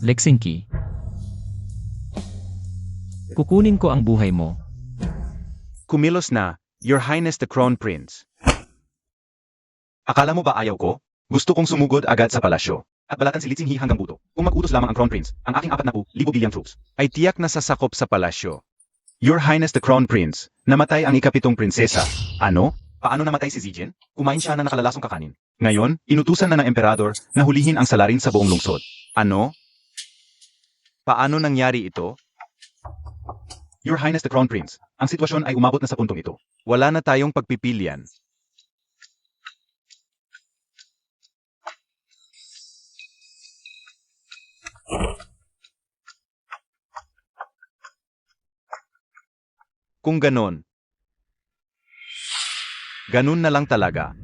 Lexingki. Kukunin ko ang buhay mo. Kumilos na, Your Highness the Crown Prince. Akala mo ba ayaw ko? Gusto kong sumugod agad sa palasyo. At balatan si Litsinghi hanggang buto. Kung mag-utos lamang ang Crown Prince, ang aking 4,000 bilyang troops ay tiyak na sasakop sa palasyo. Your Highness the Crown Prince, namatay ang ikapitong prinsesa. Ano? Paano namatay si Zijin? Kumain siya na nakalalasong kakanin. Ngayon, inutusan na ng emperador na hulihin ang salarin sa buong lungsod. Ano? Paano nangyari ito? Your Highness the Crown Prince, ang sitwasyon ay umabot na sa puntong ito. Wala na tayong pagpipilian. Kung ganon na lang talaga.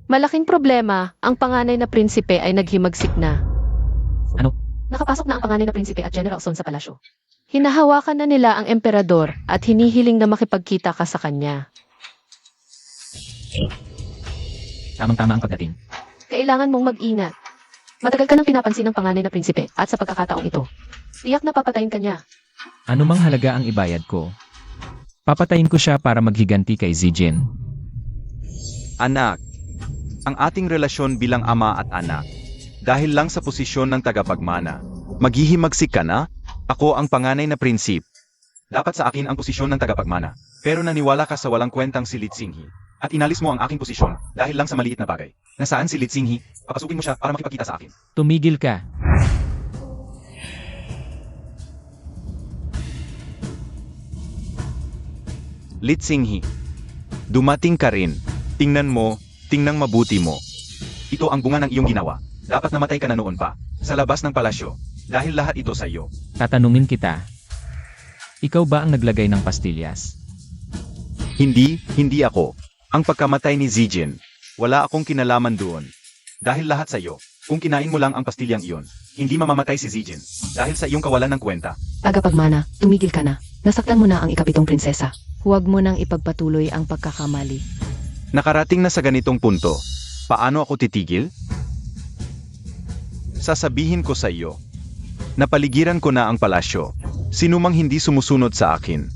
Malaking problema, ang panganay na prinsipe ay naghimagsik na. Nakapasok na ang panganay na prinsipe at General Son sa palasyo. Hinahawakan na nila ang emperador at hinihiling na makipagkita ka sa kanya. Tamang-tama ang pagdating. Kailangan mong mag-ingat. Matagal ka nang pinapansin ng panganay na prinsipe at sa pagkakataong ito, tiyak na papatayin ka niya. Anumang halaga ang ibayad ko. Papatayin ko siya para maghiganti kay Zijin. Anak, ang ating relasyon bilang ama at anak, dahil lang sa posisyon ng tagapagmana, maghihimagsik ka na? Ako ang panganay na prinsip. Dapat sa akin ang posisyon ng tagapagmana, pero naniwala ka sa walang kwentang si Litsinghi, at inalis mo ang aking posisyon dahil lang sa maliit na bagay. Nasaan si Litsinghi? Papasukin mo siya para makipagkita sa akin. Tumigil ka. Litsinghi, dumating ka rin. Tingnan mo, tingnan mabuti mo. Ito ang bunga ng iyong ginawa. Dapat namatay ka na noon pa, sa labas ng palasyo, dahil lahat ito sa iyo. Tatanungin kita. Ikaw ba ang naglagay ng pastillas? Hindi ako. Ang pagkamatay ni Zijin, wala akong kinalaman doon. Dahil lahat sa iyo, kung kinain mo lang ang pastilyang iyon, hindi mamamatay si Zijin, dahil sa iyong kawalan ng kwenta. Tagapagmana, tumigil ka na. Nasaktan mo na ang ikapitong prinsesa. Huwag mo nang ipagpatuloy ang pagkakamali. Nakarating na sa ganitong punto, paano ako titigil? Sasabihin ko sa iyo, napaligiran ko na ang palasyo. Sinumang hindi sumusunod sa akin,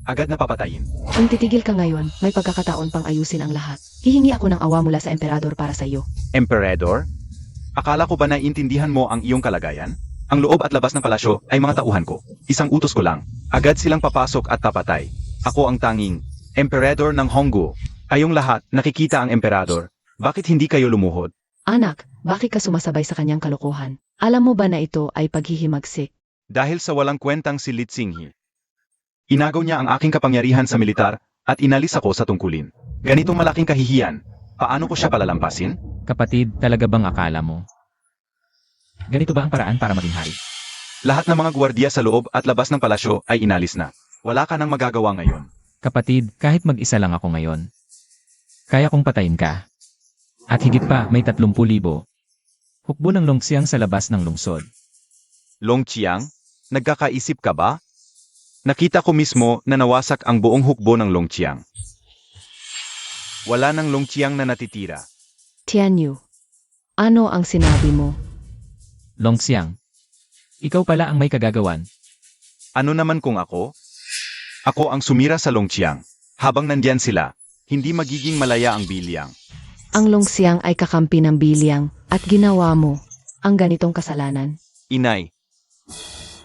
agad na papatayin. Kung titigil ka ngayon, may pagkakataon pang ayusin ang lahat. Hihingi ako ng awa mula sa emperador para sa iyo. Emperador? Akala ko ba naiintindihan mo ang iyong kalagayan? Ang loob at labas ng palasyo ay mga tauhan ko. Isang utos ko lang. Agad silang papasok at papatay. Ako ang tanging emperador ng Honggu. Kayong lahat nakikita ang emperador. Bakit hindi kayo lumuhod? Anak, bakit ka sumasabay sa kanyang kalokohan? Alam mo ba na ito ay paghihimagsik? Dahil sa walang kwentang si Litsinghi. Inagaw niya ang aking kapangyarihan sa militar at inalis ako sa tungkulin. Ganitong malaking kahihiyan, paano ko siya palalampasin? Kapatid, talaga bang akala mo? Ganito ba ang paraan para maging hari? Lahat ng mga gwardiya sa loob at labas ng palasyo ay inalis na. Wala ka nang magagawa ngayon. Kapatid, kahit mag-isa lang ako ngayon, kaya kong patayin ka. At higit pa, may 30,000 hukbo ng Longxiang sa labas ng lungsod. Longqiang, nagkakaisip ka ba? Nakita ko mismo na nawasak ang buong hukbo ng Longqiang. Wala nang Longqiang na natitira. Tianyu, ano ang sinabi mo? Longxiang, ikaw pala ang may kagagawan. Ano naman kung ako? Ako ang sumira sa Longqiang. Habang nandyan sila, hindi magiging malaya ang bilyang. Ang Longxiang ay kakampi ng bilyang at ginawa mo ang ganitong kasalanan. Inay,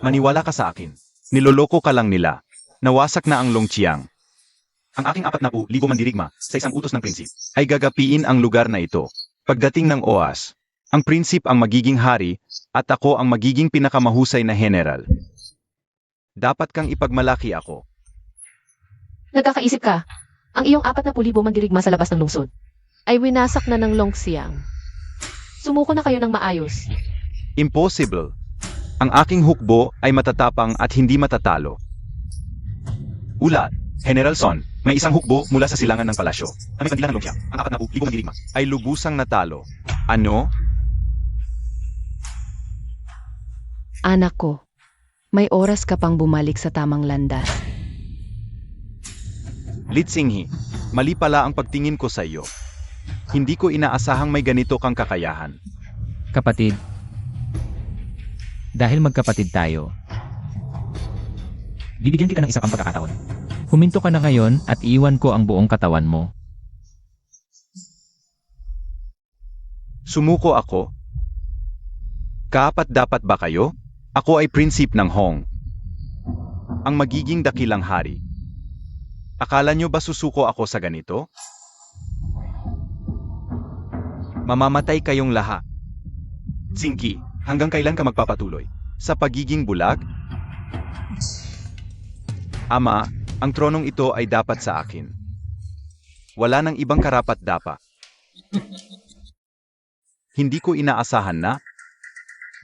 maniwala ka sa akin. Niloloko ka lang nila. Nawasak na ang Longqiang. Ang aking 40,000 mandirigma sa isang utos ng prinsip ay gagapiin ang lugar na ito. Pagdating ng oras, ang prinsip ang magiging hari at ako ang magiging pinakamahusay na general. Dapat kang ipagmalaki ako. Nagkakaisip ka, ang iyong 40,000 mandirigma sa labas ng lungsod. Ay winasak na ng Longxiang. Sumuko na kayo ng maayos. Impossible. Ang aking hukbo ay matatapang at hindi matatalo. Ulat, General Son, may isang hukbo mula sa silangan ng palasyo. Kami pandilan ng Longqiang, ang 40,000 mandirigma ay lubusang natalo. Ano? Anak ko, may oras ka pang bumalik sa tamang landas. Litsinghi, mali pala ang pagtingin ko sa iyo. Hindi ko inaasahang may ganito kang kakayahan. Kapatid, Dahil magkapatid tayo, bibigyan kita ng isa pang pagkakataon. Huminto ka na ngayon at iwan ko ang buong katawan mo. Sumuko ako. Kaapat-dapat ba kayo? Ako ay prinsip ng Hong. Ang magiging dakilang hari. Akala nyo ba susuko ako sa ganito? Mamamatay kayong lahat. Singki, hanggang kailan ka magpapatuloy? Sa pagiging bulag? Ama, ang tronong ito ay dapat sa akin. Wala nang ibang karapat-dapat. Hindi ko inaasahan na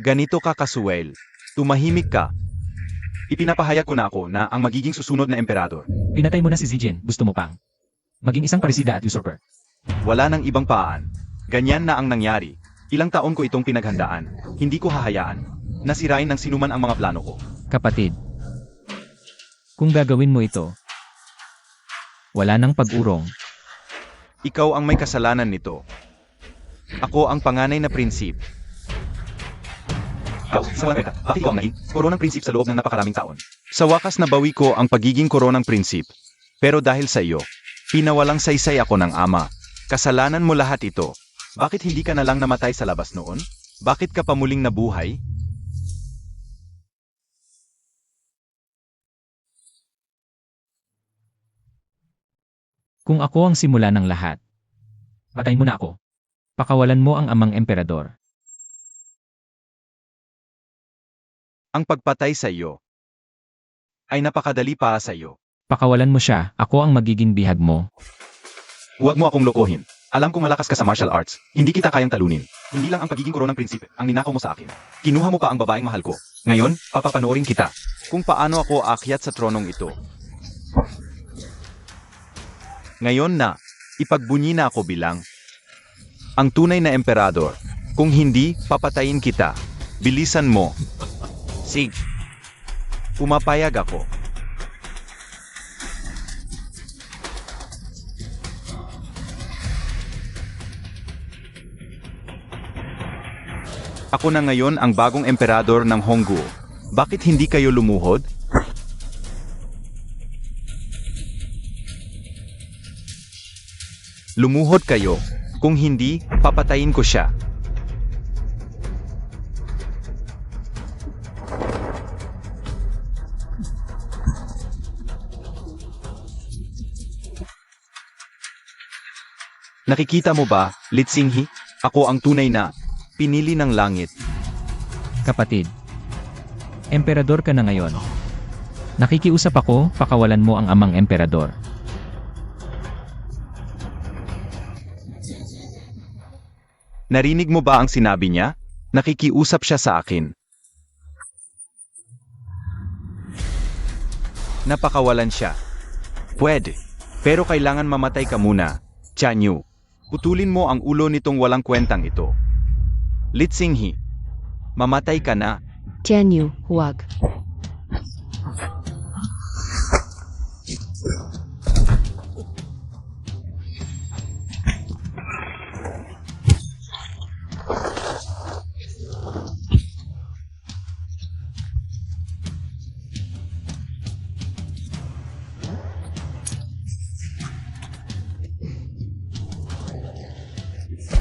ganito ka kasuwel. Tumahimik ka. Ipinapahayag ko na ako na ang magiging susunod na emperador. Pinatay mo na si Zijin, gusto mo pang maging isang parisida at usurper. Wala nang ibang paan. Ganyan na ang nangyari. Ilang taon ko itong pinaghandaan. Hindi ko hahayaan. Nasirain ng sinuman ang mga plano ko. Kapatid, kung gagawin mo ito, wala nang pag-urong. Ikaw ang may kasalanan nito. Ako ang panganay na prinsip. Sa bakit ikaw ang naging koronang prinsip sa loob ng napakaraming taon? Sa wakas nabawi ko ang pagiging koronang prinsip. Pero dahil sa iyo, pinawalang saysay ako ng ama. Kasalanan mo lahat ito. Bakit hindi ka na lang namatay sa labas noon? Bakit ka pa muling nabuhay? Kung ako ang simula ng lahat, patayin mo na ako. Pakawalan mo ang amang emperador. Ang pagpatay sa iyo ay napakadali para sa iyo. Pakawalan mo siya, ako ang magiging bihag mo. Huwag mo akong lokohin. Alam kong malakas ka sa martial arts. Hindi kita kayang talunin. Hindi lang ang pagiging koronang prinsipe ang ninakaw mo sa akin. Kinuha mo pa ang babaeng mahal ko. Ngayon, papapanoorin kita kung paano ako aakyat sa tronong ito. Ngayon na, ipagbunyi na ako bilang ang tunay na emperador. Kung hindi, papatayin kita. Bilisan mo. Sige. Pumapayag ako. Ako na ngayon ang bagong emperador ng Hongguo. Bakit hindi kayo lumuhod? Lumuhod kayo. Kung hindi, papatayin ko siya. Nakikita mo ba, Litsinghi? Ako ang tunay na pinili ng langit. Kapatid, emperador ka na ngayon. Nakikiusap ako, pakawalan mo ang amang emperador. Narinig mo ba ang sinabi niya? Nakikiusap siya sa akin. Napakawalan siya. Pwede. Pero kailangan mamatay ka muna, Chanyu. Putulin mo ang ulo nitong walang kwentang ito. Litsinghi, mamatay ka na. Tianyu, huwag.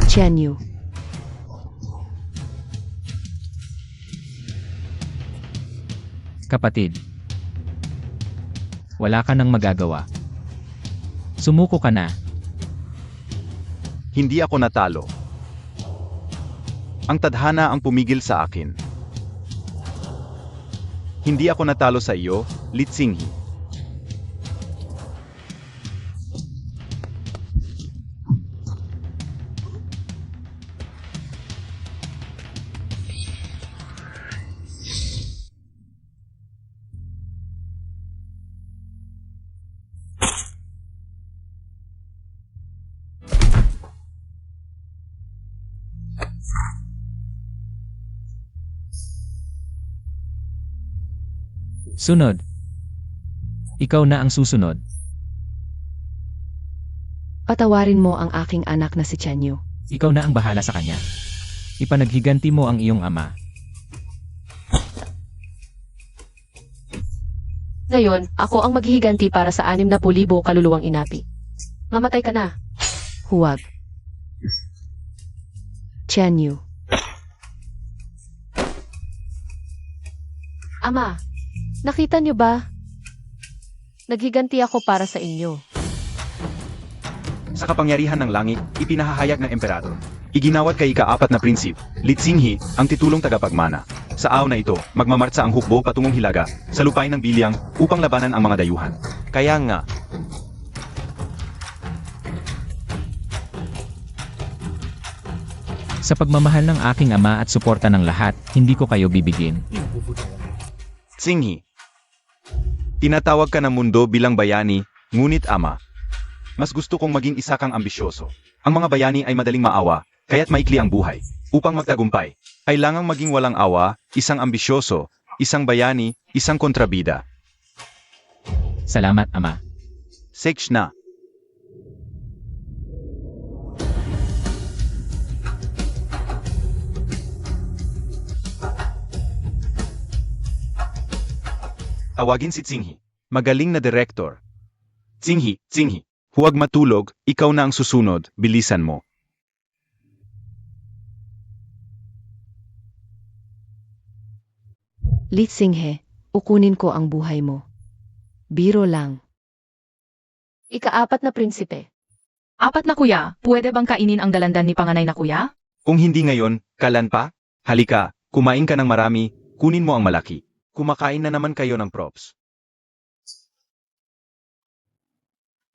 Tianyu. Kapatid, wala ka nang magagawa. Sumuko ka na. Hindi ako natalo. Ang tadhana ang pumigil sa akin. Hindi ako natalo sa iyo, Litsinghi. Sunod. Ikaw na ang susunod. Patawarin mo ang aking anak na si Tianyu. Ikaw na ang bahala sa kanya. Ipanaghiganti mo ang iyong ama. Ngayon, ako ang maghihiganti para sa 60,000 kaluluwang inapi. Mamatay ka na. Huwag. Chen Yu. Ama, nakita niyo ba? Naghiganti ako para sa inyo. Sa kapangyarihan ng langit, ipinahahayag ng emperador. Iginawat kay ika-4 na prinsip, Li Xinghe, ang titulong tagapagmana. Sa araw na ito, magmamartsa ang hukbo patungong Hilaga, sa lupain ng Bilyang, upang labanan ang mga dayuhan. Kaya nga, Sa pagmamahal ng aking ama at suporta ng lahat, hindi ko kayo bibigin. Xinghe. Tinatawag ka ng mundo bilang bayani, ngunit ama. Mas gusto kong maging isa kang ambisyoso. Ang mga bayani ay madaling maawa, kaya't maikli ang buhay. Upang magtagumpay, kailangang maging walang awa, isang ambisyoso, isang bayani, isang kontrabida. Salamat, ama. Seks na. Tawagin si Xinghe. Magaling na direktor. Xinghe, huwag matulog, ikaw na ang susunod, bilisan mo. Li Xinghe, ukunin ko ang buhay mo. Biro lang. Ika-4 na prinsipe. 4 na kuya, pwede bang kainin ang dalandan ni panganay na kuya? Kung hindi ngayon, kalan pa? Halika, kumain ka ng marami, kunin mo ang malaki. Kumakain na naman kayo ng props.